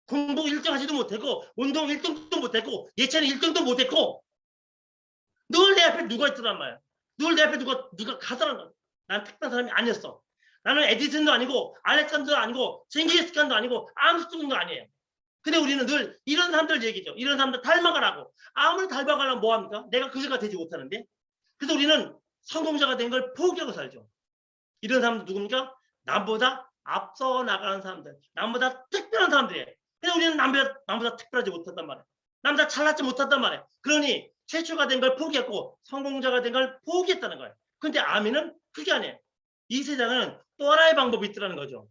공부 1등 하지도 못했고 운동 1등도 못했고 예체능 1등도 못했고 늘 내 앞에 누가 있더란 말이야. 늘 내 앞에 누가 가더란 거야. 난 특별한 사람이 아니었어. 나는 에디슨도 아니고 알렉산더도 아니고 징기스칸도 아니고 암스트롱도 아니에요. 근데 우리는 늘 이런 사람들 얘기죠. 이런 사람들 닮아가라고. 아무리 닮아가려면 뭐합니까? 내가 그제가 되지 못하는데. 그래서 우리는 성공자가 된 걸 포기하고 살죠. 이런 사람들 누굽니까? 남보다 앞서 나가는 사람들. 남보다 특별한 사람들이에요. 근데 우리는 남보다 특별하지 못했단 말이에요. 남보다 잘났지 못했단 말이에요. 그러니 최초가 된 걸 포기했고 성공자가 된 걸 포기했다는 거예요. 근데 아미는 그게 아니에요. 이 세상에는 또 하나의 방법이 있더라는 거죠.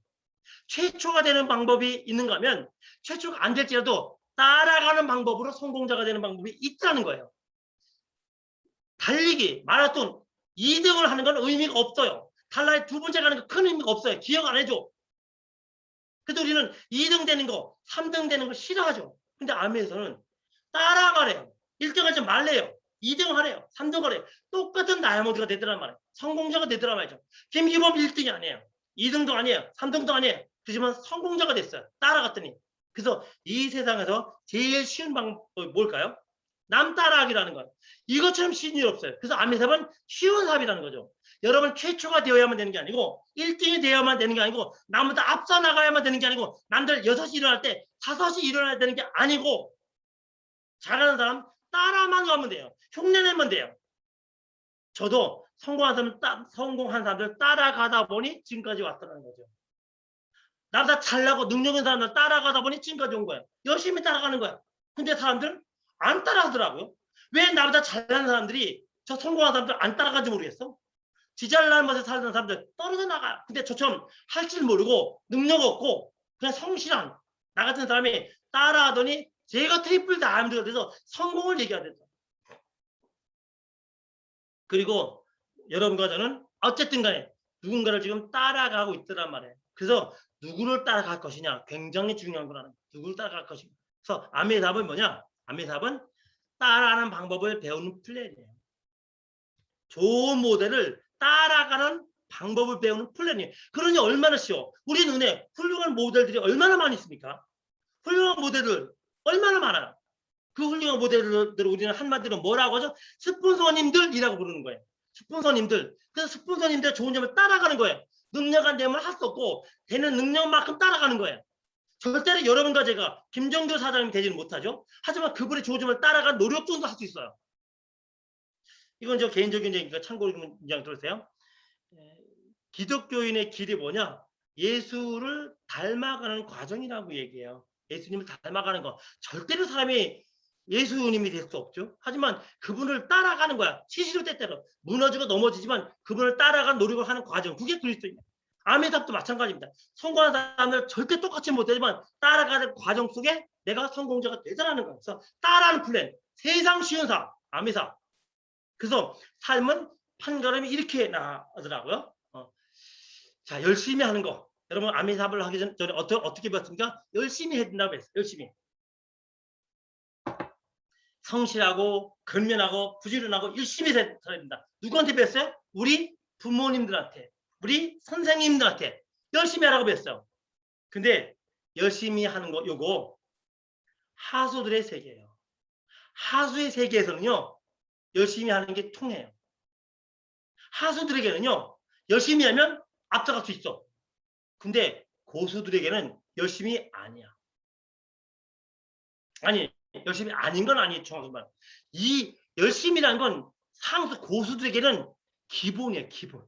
최초가 되는 방법이 있는가 하면 최초가 안 될지라도 따라가는 방법으로 성공자가 되는 방법이 있다는 거예요. 달리기, 마라톤 2등을 하는 건 의미가 없어요. 탈락에 두 번째 가는 거 큰 의미가 없어요. 기억 안 해줘. 그래도 우리는 2등 되는 거, 3등 되는 거 싫어하죠. 근데 아미에서는 따라가래요. 1등 하지 말래요. 2등 하래요. 3등 하래요. 똑같은 다이아몬드가 되더란 말이에요. 성공자가 되더란 말이죠. 김기범 1등이 아니에요. 2등도 아니에요. 3등도 아니에요. 그렇지만 성공자가 됐어요. 따라갔더니. 그래서 이 세상에서 제일 쉬운 방법이 뭘까요? 남 따라하기라는 거예요. 이것처럼 쉬운 일 없어요. 그래서 아미삽은 쉬운 삽이라는 거죠. 여러분 최초가 되어야만 되는 게 아니고 1등이 되어야만 되는 게 아니고 남보다 앞서 나가야만 되는 게 아니고 남들 6시 일어날 때 5시 일어나야 되는 게 아니고 잘하는 사람 따라만 가면 돼요. 흉내내면 돼요. 저도 성공한 사람들 따라가다 보니 지금까지 왔다는 거죠. 나보다 잘나고 능력 있는 사람들 따라가다 보니 지금까지 온 거예요. 열심히 따라가는 거야. 근데 사람들 안 따라하더라고요. 왜 나보다 잘나는 사람들이 저 성공한 사람들 안 따라가는지 모르겠어. 지잘나는 곳에 사는 사람들 떨어져 나가. 근데 저처럼 할 줄 모르고 능력 없고 그냥 성실한 나 같은 사람이 따라하더니 제가 트리플 다이아몬드가 돼서 성공을 얘기하게 됐어. 그리고 여러분과 저는 어쨌든 간에 누군가를 지금 따라가고 있더란 말이에요. 그래서 누구를 따라갈 것이냐 굉장히 중요한 거라는 거예요. 누구를 따라갈 것이냐. 그래서 아미의 답은 뭐냐? 아미의 답은 따라하는 방법을 배우는 플랜이에요. 좋은 모델을 따라가는 방법을 배우는 플랜이에요. 그러니 얼마나 쉬워. 우리 눈에 훌륭한 모델들이 얼마나 많이 있습니까? 훌륭한 모델들 얼마나 많아요. 그 훌륭한 모델들을 우리는 한마디로 뭐라고 하죠? 스폰서님들이라고 부르는 거예요. 스폰서님들. 그래서 스폰서님들 좋은 점을 따라가는 거예요. 능력 안 되면 할 수 없고 되는 능력만큼 따라가는 거예요. 절대로 여러분과 제가 김정도 사장님이 되지는 못하죠. 하지만 그분의 좋은 점을 따라간 노력 정도 할 수 있어요. 이건 저 개인적인 얘기니까 참고로 문장 들으세요. 기독교인의 길이 뭐냐? 예수를 닮아가는 과정이라고 얘기해요. 예수님을 닮아가는 거. 절대로 사람이 예수님이 될 수 없죠. 하지만 그분을 따라가는 거야. 시시로 때때로 무너지고 넘어지지만 그분을 따라가는 노력을 하는 과정. 그게 그리스도입니다. 아미답도 마찬가지입니다. 성공한 사람들 절대 똑같이 못되지만 따라가는 과정 속에 내가 성공자가 되자라는 거예요. 그래서 따라하는 플랜. 세상 쉬운 사. 아미사. 그래서 삶은 판가름이 이렇게 나더라고요. 자, 열심히 하는 거. 여러분 아미사를 하기 전에 어떻게 배웠습니까? 열심히 해야 된다고 했어요. 열심히. 성실하고 근면하고 부지런하고 열심히 살아야 된다. 누구한테 배웠어요? 우리 부모님들한테, 우리 선생님들한테 열심히 하라고 배웠어요. 근데 열심히 하는 거 요거 하수들의 세계예요. 하수의 세계에서는요. 열심히 하는 게 통해요. 하수들에게는요. 열심히 하면 앞서갈 수 있어. 근데 고수들에게는 열심히 아니야. 아니 열심히 아닌 건 아니에요. 정확히 말하면. 이 열심이라는 건 상수 고수들에게는 기본이에요. 기본.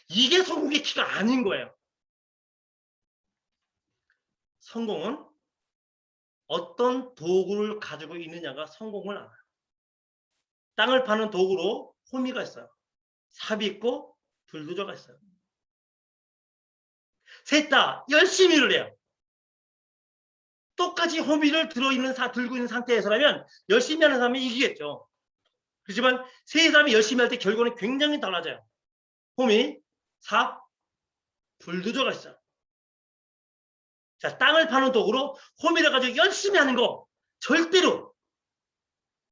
이게 성공의 키가 아닌 거예요. 성공은 어떤 도구를 가지고 있느냐가 성공을 알아요. 땅을 파는 도구로 호미가 있어요. 삽이 있고 불도저가 있어요. 셋 다 열심히 일을 해요. 똑같이 호미를 들고 있는 상태에서라면 열심히 하는 사람이 이기겠죠. 그렇지만 세 사람이 열심히 할 때 결과는 굉장히 달라져요. 호미, 삽, 불도저가 있어요. 자, 땅을 파는 도구로 호미를 가지고 열심히 하는 거 절대로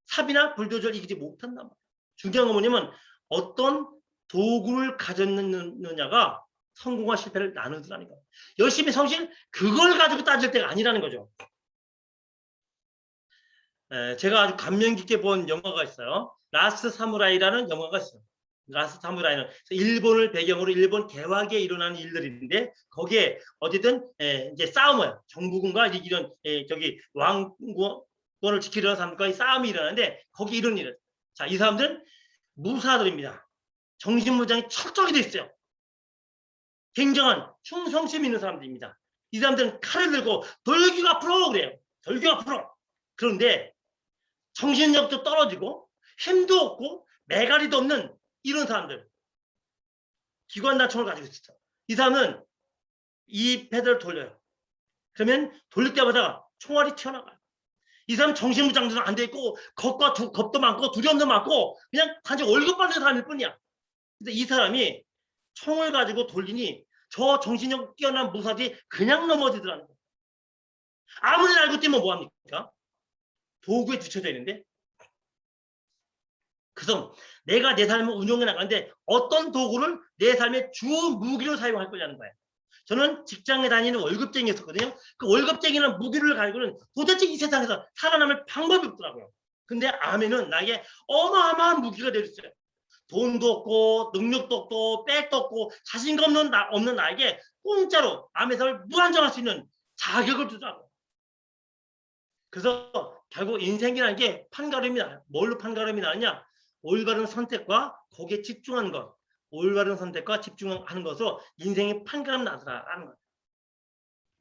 삽이나 불도저를 이기지 못한단 말이에요. 중요한 건 뭐냐면 어떤 도구를 가졌느냐가 성공과 실패를 나누더라는 거예요. 열심히 성실 그걸 가지고 따질 때가 아니라는 거죠. 제가 아주 감명 깊게 본 영화가 있어요. 라스트 사무라이라는 영화가 있어요. 라스트 사무라이는 일본을 배경으로 일본 개화기에 일어나는 일들인데 거기에 어쨌든 이제 싸움을 정부군과 이런 저기 왕권을 지키려는 사람들과의 싸움이 일어나는데 거기 이런 일을 자, 이 사람들은 무사들입니다. 정신무장이 철저하게 돼 있어요. 굉장한 충성심 있는 사람들입니다. 이 사람들은 칼을 들고 돌격 앞으로 그래요. 돌격 앞으로. 그런데 정신력도 떨어지고 힘도 없고 매가리도 없는 이런 사람들. 기관단총을 가지고 있었죠. 이 사람은 이 패드를 돌려요. 그러면 돌릴 때마다 총알이 튀어나가요. 이 사람 정신무장도 안 돼 있고 겁도 많고 두려움도 많고 그냥 단지 월급 받는 사람일 뿐이야. 근데 이 사람이 총을 가지고 돌리니 저 정신력 뛰어난 무사들이 그냥 넘어지더라는 거예요. 아무리 알고 뛰면 뭐합니까? 도구에 뒤쳐져 있는데. 그래서 내가 내 삶을 운영해 나가는데 어떤 도구를 내 삶의 주 무기로 사용할 거냐는 거예요. 저는 직장에 다니는 월급쟁이였었거든요. 그 월급쟁이는 무기를 가지고는 도대체 이 세상에서 살아남을 방법이 없더라고요. 근데 아멘은 나에게 어마어마한 무기가 되었어요. 돈도 없고 능력도 없고 백도 없고 자신감 없는 나에게 공짜로 암의 삶을 무한정할 수 있는 자격을 주더라고요. 그래서 결국 인생이라는 게 판가름이 나요. 뭘로 판가름이 나느냐? 올바른 선택과 거기에 집중하는 것. 올바른 선택과 집중하는 것으로 인생이 판가름 나더라라는 거예요.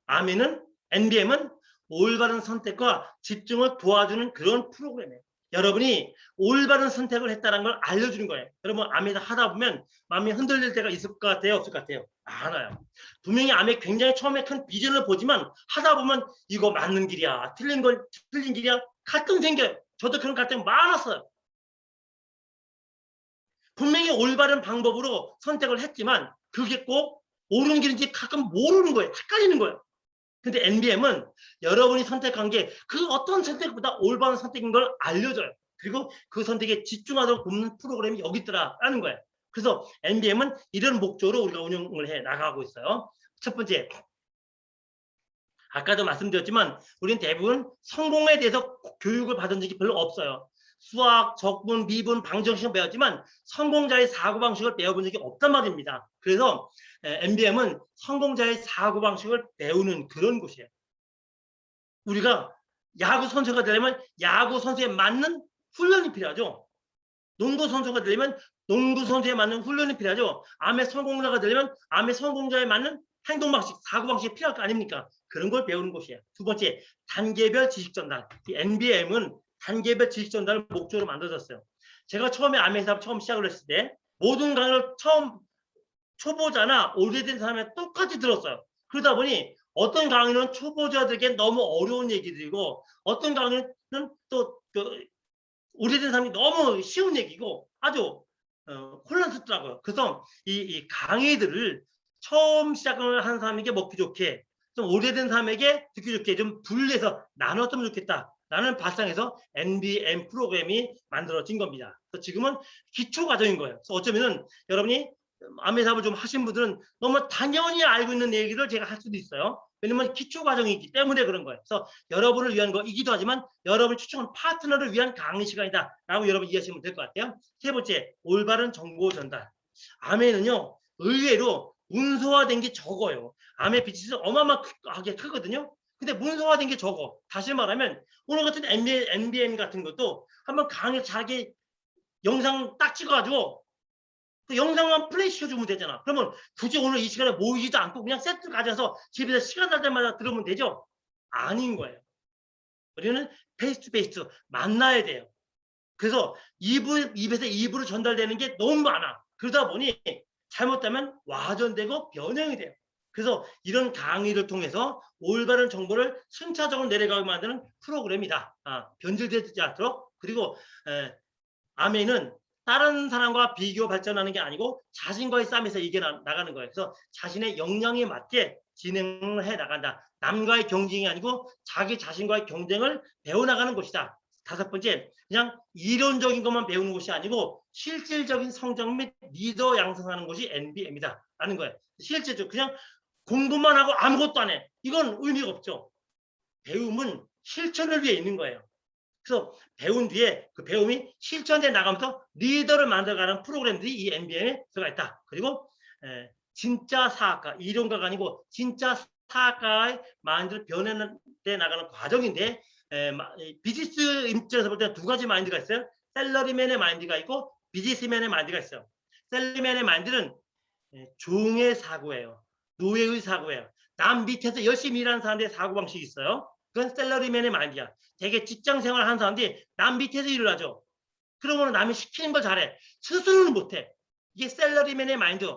아멘은 NBM은 올바른 선택과 집중을 도와주는 그런 프로그램이에요. 여러분이 올바른 선택을 했다는 걸 알려주는 거예요. 여러분 암에 하다 보면 마음이 흔들릴 때가 있을 것 같아요? 없을 것 같아요? 많아요. 분명히 암에 굉장히 처음에 큰 비전을 보지만 하다 보면 이거 맞는 길이야. 틀린 길이야. 갈등 생겨요. 저도 그런 갈등 많았어요. 분명히 올바른 방법으로 선택을 했지만 그게 꼭 옳은 길인지 가끔 모르는 거예요. 헷갈리는 거예요. 근데 NBM은 여러분이 선택한 게 그 어떤 선택보다 올바른 선택인 걸 알려줘요. 그리고 그 선택에 집중하도록 돕는 프로그램이 여기 있더라라는 거예요. 그래서 NBM은 이런 목적으로 우리가 운영을 해 나가고 있어요. 첫 번째, 아까도 말씀드렸지만 우리는 대부분 성공에 대해서 교육을 받은 적이 별로 없어요. 수학, 적분, 미분, 방정식을 배웠지만 성공자의 사고방식을 배워본 적이 없단 말입니다. 그래서 NBM은 성공자의 사고방식을 배우는 그런 곳이에요. 우리가 야구 선수가 되려면 야구 선수에 맞는 훈련이 필요하죠. 농구 선수가 되려면 농구 선수에 맞는 훈련이 필요하죠. 암의 성공자가 되려면 암의 성공자에 맞는 행동 방식, 사고 방식이 필요할 거 아닙니까? 그런 걸 배우는 곳이에요. 두 번째, 단계별 지식 전달. 이 NBM은 단계별 지식 전달을 목적으로 만들어졌어요. 제가 처음에 암의 사업 처음 시작을 했을 때 모든 강의를 처음 초보자나 오래된 사람이 똑같이 들었어요. 그러다 보니 어떤 강의는 초보자들에게 너무 어려운 얘기들이고 어떤 강의는 또 오래된 사람이 너무 쉬운 얘기고 아주 혼란스럽더라고요. 그래서 이 강의들을 처음 시작을 한 사람에게 먹기 좋게 좀 오래된 사람에게 듣기 좋게 좀 분리해서 나눴으면 좋겠다. 라는 발상에서 NBM 프로그램이 만들어진 겁니다. 그래서 지금은 기초 과정인 거예요. 그래서 어쩌면은 여러분이 암의 사업을 좀 하신 분들은 너무 당연히 알고 있는 얘기를 제가 할 수도 있어요. 왜냐면 기초 과정이 있기 때문에 그런 거예요. 그래서 여러분을 위한 거이기도 하지만 여러분이 추천한 파트너를 위한 강의 시간이다라고 여러분 이해하시면 될 것 같아요. 세 번째, 올바른 정보 전달. 암에는요, 의외로 문서화된 게 적어요. 암의 빛이 어마어마하게 크거든요. 근데 문서화된 게 적어. 다시 말하면 오늘 같은 NBM 같은 것도 한번 강의 자기 영상 딱 찍어가지고 그 영상만 플레이 시켜주면 되잖아. 그러면 굳이 오늘 이 시간에 모이지도 않고 그냥 세트 가져서 집에서 시간 날 때마다 들으면 되죠? 아닌 거예요. 우리는 페이스 투 페이스 만나야 돼요. 그래서 입에서 입으로 전달되는 게 너무 많아. 그러다 보니 잘못되면 와전되고 변형이 돼요. 그래서 이런 강의를 통해서 올바른 정보를 순차적으로 내려가게 만드는 프로그램이다. 변질되지 않도록. 그리고 아멘은 다른 사람과 비교 발전하는 게 아니고 자신과의 싸움에서 이겨나가는 거예요. 그래서 자신의 역량에 맞게 진행을 해 나간다. 남과의 경쟁이 아니고 자기 자신과의 경쟁을 배워나가는 것이다. 다섯 번째, 그냥 이론적인 것만 배우는 것이 아니고 실질적인 성장 및 리더 양성하는 것이 NBM이다. 라는 거예요. 실제적으로 그냥 공부만 하고 아무것도 안 해. 이건 의미가 없죠. 배움은 실천을 위해 있는 거예요. 그래서 배운 뒤에 그 배움이 실천에 나가면서 리더를 만들어가는 프로그램들이 이 MBM에 들어가 있다. 그리고 진짜 사학과, 이론가가 아니고 진짜 사학과의 마인드를 변해내 나가는 과정인데 비즈니스 입장에서 볼 때는 두 가지 마인드가 있어요. 셀러리맨의 마인드가 있고 비즈니스맨의 마인드가 있어요. 셀러리맨의 마인드는 종의 사고예요. 노예의 사고예요. 남 밑에서 열심히 일하는 사람들의 사고방식이 있어요. 그건 셀러리맨의 마인드야. 되게 직장 생활을 하는 사람들이 남 밑에서 일을 하죠. 그러면 남이 시키는 걸 잘해. 스스로는 못해. 이게 셀러리맨의 마인드.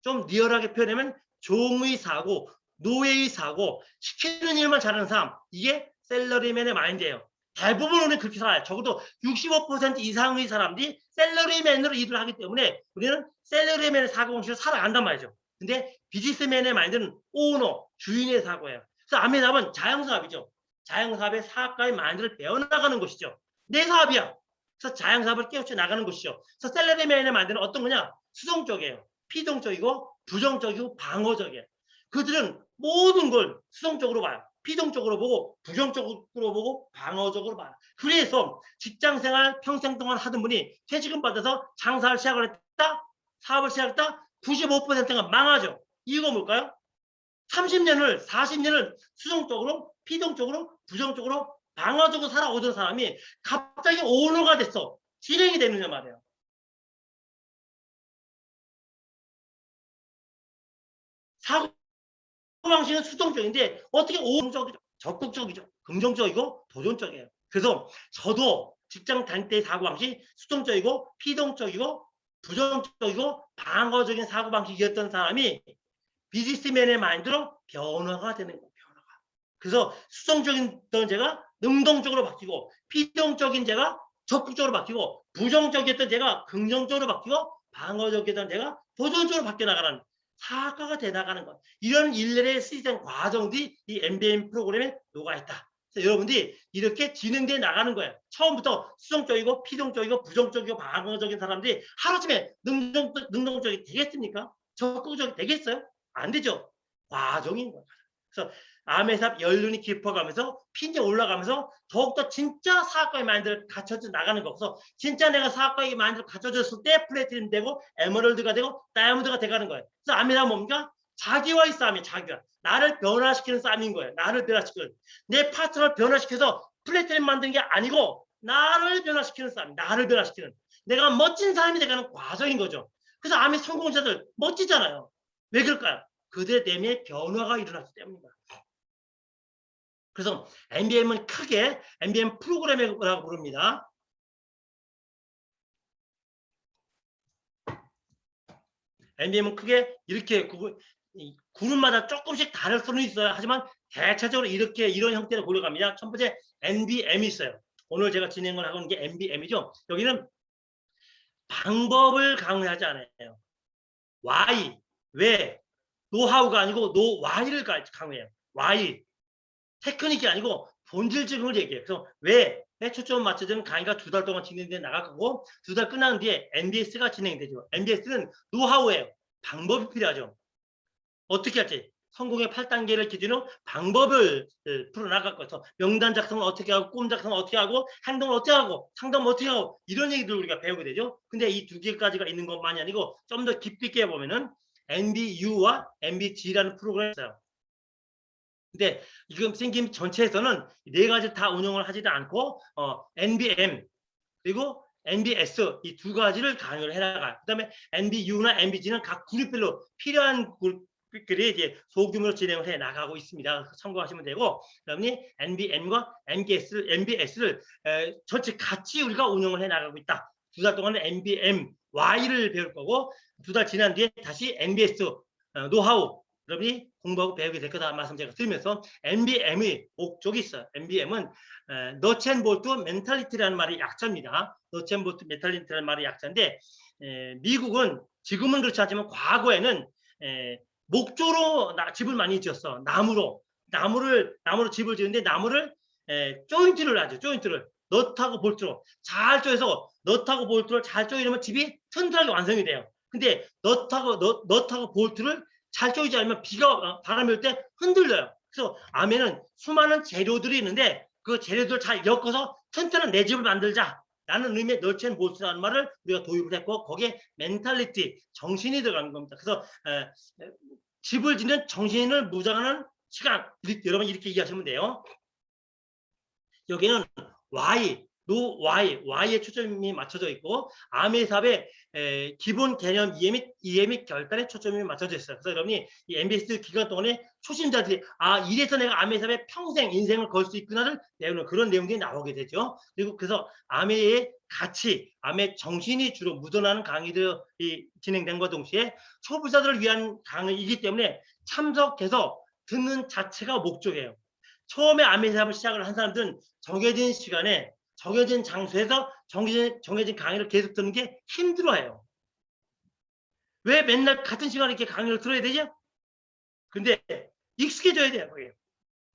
좀 리얼하게 표현하면 종의 사고, 노예의 사고, 시키는 일만 잘하는 사람. 이게 셀러리맨의 마인드예요. 대부분은 그렇게 살아요. 적어도 65% 이상의 사람들이 셀러리맨으로 일을 하기 때문에 우리는 셀러리맨의 사고방식으로 살아간단 말이죠. 근데 비즈니스맨의 마인드는 오너, 주인의 사고예요. 그래서 아메답은 자영사업이죠. 자영사업의 사업가의 마인드를 배워나가는 것이죠. 내 사업이야. 그래서 자영사업을 깨우쳐 나가는 것이죠. 그래서 셀러리맨의 마인드는 어떤 거냐? 수동적이에요. 피동적이고 부정적이고 방어적이에요. 그들은 모든 걸 수동적으로 봐요. 피동적으로 보고 부정적으로 보고 방어적으로 봐요. 그래서 직장생활 평생 동안 하던 분이 퇴직금 받아서 장사를 시작을 했다? 사업을 시작했다? 95%가 망하죠. 이유가 뭘까요? 30년을 40년을 수동적으로 피동적으로 부정적으로 방어적으로 살아오던 사람이 갑자기 오너가 됐어. 진행이 되느냐 말이에요. 사고방식은 수동적인데 어떻게 오너적이죠? 적극적이죠. 긍정적이고 도전적이에요. 그래서 저도 직장 다닐 때의 사고방식이 수동적이고 피동적이고 부정적이고 방어적인 사고방식이었던 사람이 비즈니스맨의 마인드로 변화가 되는 거예요. 변화가. 그래서 수동적인 제가 능동적으로 바뀌고 피동적인 제가 적극적으로 바뀌고 부정적이었던 제가 긍정적으로 바뀌고 방어적이었던 제가 도전적으로 바뀌어 나가는 사학과가 돼 나가는 것. 이런 일련의 시스템 과정들이 이 MBM 프로그램에 녹아있다. 그래서 여러분들이 이렇게 진행돼 나가는 거예요. 처음부터 수동적이고 피동적이고 부정적이고 방어적인 사람들이 하루쯤에 능동적이 되겠습니까? 적극적이 되겠어요? 안 되죠. 과정인 거예요. 그래서 암에삽 연륜이 깊어가면서 핀이 올라가면서 더욱더 진짜 사학과의 마인드를 갖춰져 나가는 거. 그래서 진짜 내가 사학과의 마인드를 갖춰졌을 때 플래티넘 되고 에메랄드가 되고 다이아몬드가 돼가는 거예요. 그래서 암이란 뭡니까? 자기와의 싸움이에요. 자기와. 나를 변화시키는 싸움인 거예요. 나를 변화시키는. 내 파트너를 변화시켜서 플래티넘 만드는 게 아니고 나를 변화시키는 싸움. 나를 변화시키는. 내가 멋진 사람이 돼가는 과정인 거죠. 그래서 암의 성공자들 멋지잖아요. 왜 그럴까요? 그들의 내면의 변화가 일어났기 때문입니다. 그래서 MBM은 크게 MBM 프로그램이라고 부릅니다. MBM은 크게 이렇게 그룹마다 조금씩 다를 수는 있어요. 하지만 대체적으로 이렇게 이런 형태로 고려갑니다. 첫 번째 NBM이 있어요. 오늘 제가 진행을 하고 있는 게 NBM이죠. 여기는 방법을 강조하지 않아요. why, 왜, 노하우가 아니고 why를 강조해요. why. 테크닉이 아니고 본질적인 걸 얘기해요. 그래서 왜 초점 맞춰주는 강의가 2달 동안 진행돼 나갈 거고 2달 끝난 뒤에 MBS가 진행되죠. MBS는 노하우예요. 방법이 필요하죠. 어떻게 할지. 성공의 8단계를 기준으로 방법을 풀어나갈 거죠. 명단 작성을 어떻게 하고 꿈 작성을 어떻게 하고 행동을 어떻게 하고 상담을 어떻게 하고 이런 얘기들 우리가 배우게 되죠. 근데 이 두 개까지가 있는 것만이 아니고 좀 더 깊이 있게 보면은 MBU와 MBG라는 프로그램이 있어요. 근데 지금 생김 전체에서는 네 가지 다 운영을 하지도 않고 NBM 그리고 MBS 이 두 가지를 강의를 해나가요. 그다음에 MBU나 MBG는 각 그룹별로 필요한 그룹들이 이제 소규모로 진행을 해 나가고 있습니다. 참고하시면 되고, 그러니 MBM과 MBS를 전체 같이 우리가 운영을 해 나가고 있다. 2달 동안은 MBMY를 배울 거고, 2달 지난 뒤에 다시 MBS 노하우 여러분이 공부하고 배우게 될 거다 말씀 제가 드리면서, MBM의 목적이 있어요. MBM은 너첸볼트 멘탈리티라는 말이 약자입니다. 너첸볼트 멘탈리티라는 말이 약자인데, 미국은 지금은 그렇지 않지만 과거에는 목조로 집을 많이 지었어. 나무로 집을 지는데 나무를 조인트를 하죠. 조인트를 넛하고 볼트로 잘 쪼여서, 넛하고 볼트를 잘 쪼이려면 집이 튼튼하게 완성이 돼요. 근데 넛하고 볼트를 잘 쪼이지 않으면 바람이 올 때 흔들려요. 그래서 아메는 수많은 재료들이 있는데 그 재료들을 잘 엮어서 튼튼한 내 집을 만들자 라는 의미의 널첸 볼트라는 말을 우리가 도입을 했고, 거기에 멘탈리티, 정신이 들어가는 겁니다. 그래서 집을 짓는 정신을 무장하는 시간, 여러분 이렇게 이해하시면 돼요. 여기는 Y에 초점이 맞춰져 있고, 아메의 사업의 기본 개념 이해 및 결단에 초점이 맞춰져 있어요. 그래서 여러분이 이 MBS 기간 동안에 초심자들이 이래서 내가 아메의 사업에 평생 인생을 걸 수 있구나를 배우는 그런 내용들이 나오게 되죠. 그리고 그래서 아메의 가치, 아메의 정신이 주로 묻어나는 강의들이 진행된과 동시에 초보자들을 위한 강의이기 때문에 참석해서 듣는 자체가 목적이에요. 처음에 아메의 사업을 시작을 한 사람들은 정해진 시간에 정해진 장소에서 정해진 강의를 계속 듣는 게 힘들어해요. 왜 맨날 같은 시간에 이렇게 강의를 들어야 되죠? 근데 익숙해져야 돼요.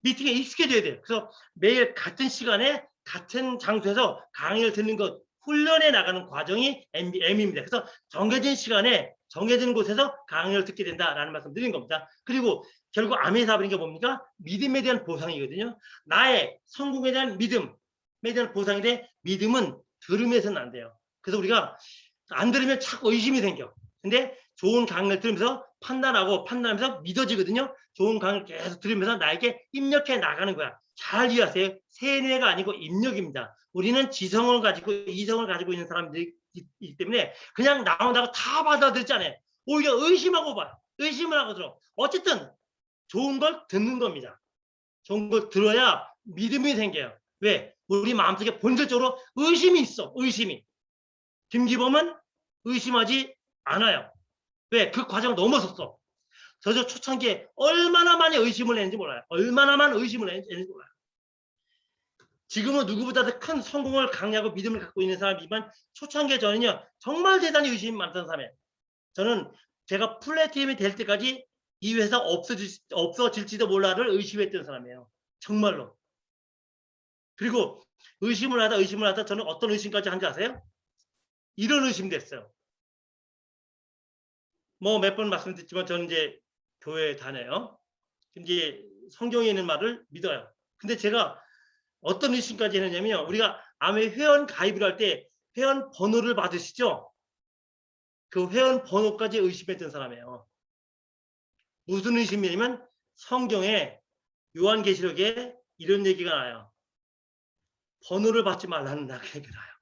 미팅에 익숙해져야 돼요. 그래서 매일 같은 시간에 같은 장소에서 강의를 듣는 것, 훈련해 나가는 과정이 MBM입니다. 그래서 정해진 시간에 정해진 곳에서 강의를 듣게 된다라는 말씀 드린 겁니다. 그리고 결국 아메의 사업인 게 뭡니까? 믿음에 대한 보상이거든요. 나의 성공에 대한 믿음에 대한 보상인데, 믿음은 들으면서는 안 돼요. 그래서 우리가 안 들으면 자꾸 의심이 생겨. 근데 좋은 강의를 들으면서 판단하면서 믿어지거든요. 좋은 강의를 계속 들으면서 나에게 입력해 나가는 거야. 잘 이해하세요. 세뇌가 아니고 입력입니다. 우리는 지성을 가지고 이성을 가지고 있는 사람들이기 때문에 그냥 나온다고 다 받아들이지 않아요. 오히려 의심하고 봐요. 의심을 하고 들어. 어쨌든 좋은 걸 듣는 겁니다. 좋은 걸 들어야 믿음이 생겨요. 왜? 우리 마음속에 본질적으로 의심이 있어. 의심이. 김기범은 의심하지 않아요. 왜? 그 과정을 넘어섰어. 저 초창기에 얼마나 많이 의심을 했는지 몰라요. 얼마나 많은 의심을 했는지 몰라요. 지금은 누구보다도 큰 성공을 강요하고 믿음을 갖고 있는 사람이지만, 초창기에 저는요 정말 대단히 의심이 많던 사람이에요. 저는 제가 플래티넘이 될 때까지 이 회사 없어질지도 몰라를 의심했던 사람이에요. 정말로. 그리고 의심을 하다 저는 어떤 의심까지 한지 아세요? 이런 의심도 했어요. 뭐 몇 번 말씀드렸지만 저는 이제 교회 다녀요. 이제 성경에 있는 말을 믿어요. 근데 제가 어떤 의심까지 했냐면요. 우리가 아메 회원 가입을 할 때 회원 번호를 받으시죠? 그 회원 번호까지 의심했던 사람이에요. 무슨 의심이냐면, 성경에 요한계시록에 이런 얘기가 나요. 번호를 받지 말라는 얘기가 나요.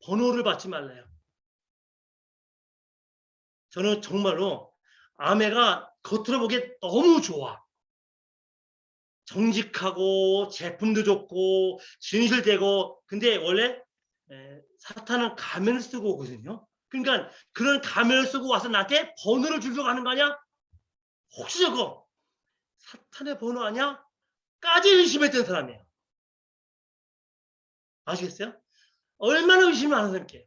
번호를 받지 말래요. 저는 정말로 아메가 겉으로 보기에 너무 좋아. 정직하고 제품도 좋고 진실되고. 근데 원래 사탄은 가면을 쓰고 오거든요. 그러니까 그런 가면을 쓰고 와서 나한테 번호를 주려고 하는 거 아니야? 혹시 저거 사탄의 번호 아니야? 까지 의심했던 사람이에요. 아시겠어요? 얼마나 의심을 하는 사람이에요.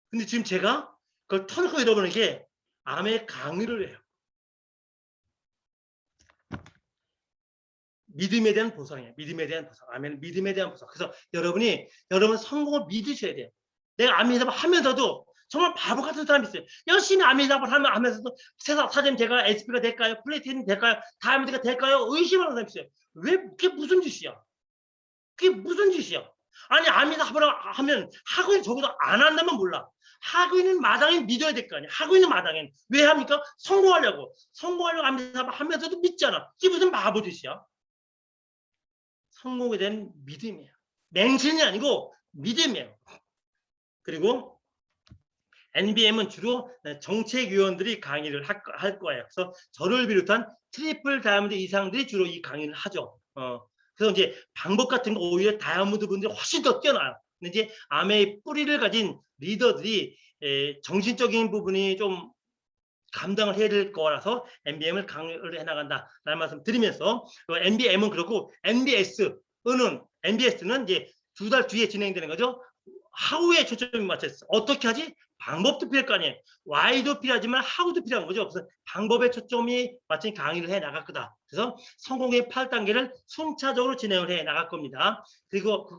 근데 지금 제가 그걸 터놓고 잃어버리는 게 암의 강의를 해요. 믿음에 대한 보상이에요. 믿음에 대한 보상. 아멘. 믿음에 대한 보상. 그래서 여러분 성공을 믿으셔야 돼요. 내가 아멘 답을 하면서도 정말 바보 같은 사람이 있어요. 열심히 아멘 답을 하면서도 세상 사장님 제가 SP가 될까요? 플래티넘 될까요? 다이아몬드가 될까요? 의심하는 사람이 있어요. 왜? 그게 무슨 짓이야? 그게 무슨 짓이야? 아니 아멘 답을 하면 하고 있는 적어도 안 한다면 몰라. 하고 있는 마당에 믿어야 될 거 아니야. 하고 있는 마당엔 왜 합니까? 성공하려고 아멘 답을 하면서도 믿잖아. 이게 무슨 바보 짓이야? 성공에 대한 믿음이에요. 맹신이 아니고 믿음이에요. 그리고 NBM은 주로 정책위원들이 강의를 할 거예요. 그래서 저를 비롯한 트리플 다이아몬드 이상들이 주로 이 강의를 하죠. 그래서 이제 방법 같은 거 오히려 다이아몬드 분들이 훨씬 더 뛰어나요. 근데 이제 아메의 뿌리를 가진 리더들이 정신적인 부분이 좀 감당을 해야 될 거라서 NBM을 강의를 해나간다라는 말씀 드리면서 NBM은 그렇고 NBS는 이제 2달 뒤에 진행되는 거죠. 하우에 초점이 맞췄어. 어떻게 하지? 방법도 필요할 거 아니에요. Why도 필요하지만 How도 필요한 거죠. 그래서 방법에 초점이 맞춘 강의를 해 나갈 거다. 그래서 성공의 8단계를 순차적으로 진행을 해 나갈 겁니다. 그리고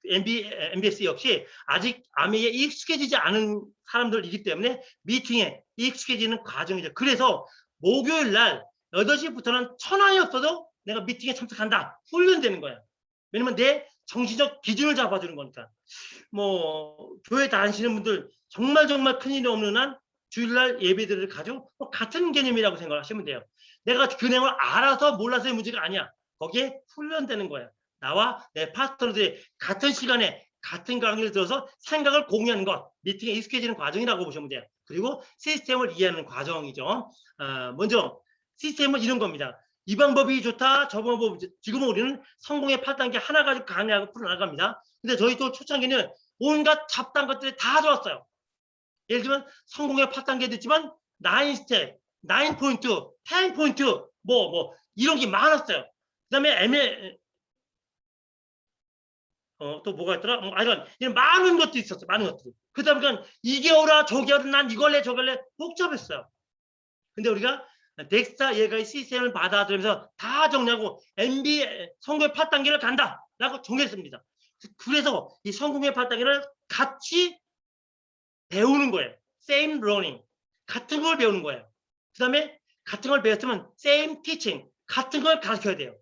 MBS 역시 아직 아메에 익숙해지지 않은 사람들이기 때문에 미팅에 익숙해지는 과정이죠. 그래서 목요일 날 8시부터는 천하였어도 내가 미팅에 참석한다. 훈련되는 거야. 왜냐면 내 정신적 기준을 잡아주는 거니까. 뭐 교회 다니시는 분들 정말 큰일이 없는 한 주일날 예배들을 가지고 같은 개념이라고 생각하시면 돼요. 내가 그 내용을 알아서 몰라서의 문제가 아니야. 거기에 훈련되는 거야. 나와 내 파트너들이 같은 시간에 같은 강의를 들어서 생각을 공유하는 것, 미팅에 익숙해지는 과정이라고 보시면 돼요. 그리고 시스템을 이해하는 과정이죠. 먼저 시스템은 이런 겁니다. 이 방법이 좋다, 저 방법이 지금은 우리는 성공의 8단계 하나 가지고 강의하고 풀어나갑니다. 근데 저희 또 초창기는 온갖 잡다한 것들이 다 좋았어요. 예를 들면 성공의 8단계도 있지만 9스텝, 9포인트, 10포인트 뭐 이런 게 많았어요. 그 다음에 또 뭐가 있더라? 이런 많은 것도 있었어요. 많은 것들이. 그러다 보니까 이게 오라 저게 오라 난 이걸래 저걸래 복잡했어요. 근데 우리가 덱스타 얘가 시스템을 받아들이면서 다 정리하고 성공의 8단계를 간다라고 정했습니다. 그래서 이 성공의 8단계를 같이 배우는 거예요. same learning. 같은 걸 배우는 거예요. 그 다음에 같은 걸 배웠으면 same teaching. 같은 걸 가르쳐야 돼요.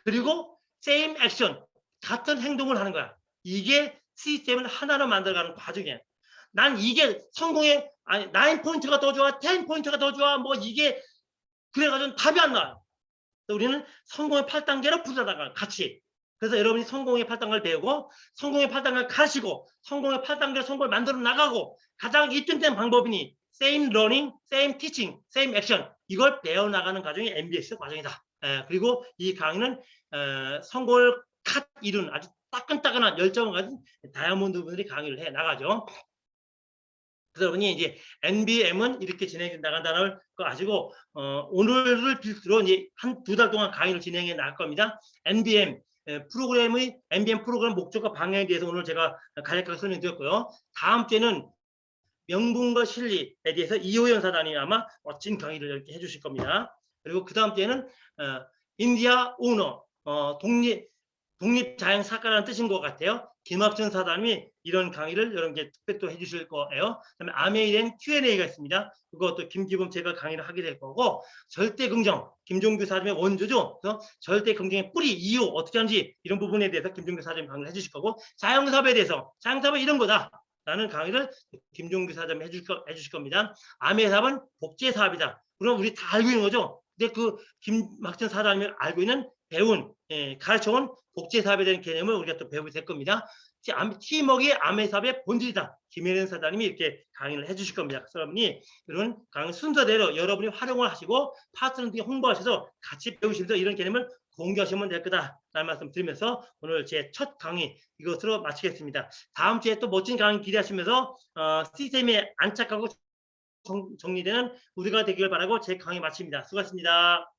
그리고 same action. 같은 행동을 하는 거야. 이게 시스템을 하나로 만들어가는 과정이에요. 난 이게 성공의 9포인트가 더 좋아, 10포인트가 더 좋아, 뭐 이게 그래가지고 답이 안 나와요. 우리는 성공의 8단계로 풀어나가요. 같이. 그래서 여러분이 성공의 8단계를 배우고 성공의 8단계를 가르치고 성공의 8단계로 성공을 만들어 나가고 가장 이점된 방법이니 same learning, same teaching, same action 이걸 배워나가는 과정이 MBS 과정이다. 그리고 이 강의는 성공을 이룬 아주 따끈따끈한 열정을 가진 다이아몬드 분들이 강의를 해 나가죠. 그래서 여러분이 이제 NBM은 이렇게 진행해 나간다는 걸 아시고 오늘을 필두로 이제 한 2달 동안 강의를 진행해 나갈 겁니다. NBM 프로그램 목적과 방향에 대해서 오늘 제가 간략하게 설명드렸고요. 다음 주에는 명분과 실리에 대해서 이호연 사단이 아마 멋진 강의를 이렇게 해주실 겁니다. 그리고 그 다음 주에는 인디아 오너 독립자연사과라는 뜻인 것 같아요. 김학준 사단이 이런 강의를 여러분께 특별히 또 해주실 거예요. 그다음에 아메에 대한 Q&A가 있습니다. 그것도 김기범 제가 강의를 하게 될 거고 절대 긍정, 김종규 사장의 원조죠. 그래서 절대 긍정의 뿌리, 이유 어떻게 하는지 이런 부분에 대해서 김종규 사장이 강의를 해주실 거고 자영사업에 대해서 자영사업은 이런 거다. 라는 강의를 김종규 사장이 해주실 겁니다. 아메 사업은 복제 사업이다. 그럼 우리 다 알고 있는 거죠. 근데 그 김학준 사장이 알고 있는 배운 가르쳐온 복제사업에 대한 개념을 우리가 또 배우게 될 겁니다. 팀워크의 아메사업의 본질이다. 김혜련 사장님이 이렇게 강의를 해주실 겁니다. 그래서 여러분이 이런 강의 순서대로 여러분이 활용을 하시고 파트너들께 홍보하셔서 같이 배우시면서 이런 개념을 공유하시면 될 거다라는 말씀 드리면서 오늘 제 첫 강의 이것으로 마치겠습니다. 다음 주에 또 멋진 강의 기대하시면서 시스템에 안착하고 정리되는 우리가 되기를 바라고 제 강의 마칩니다. 수고하셨습니다.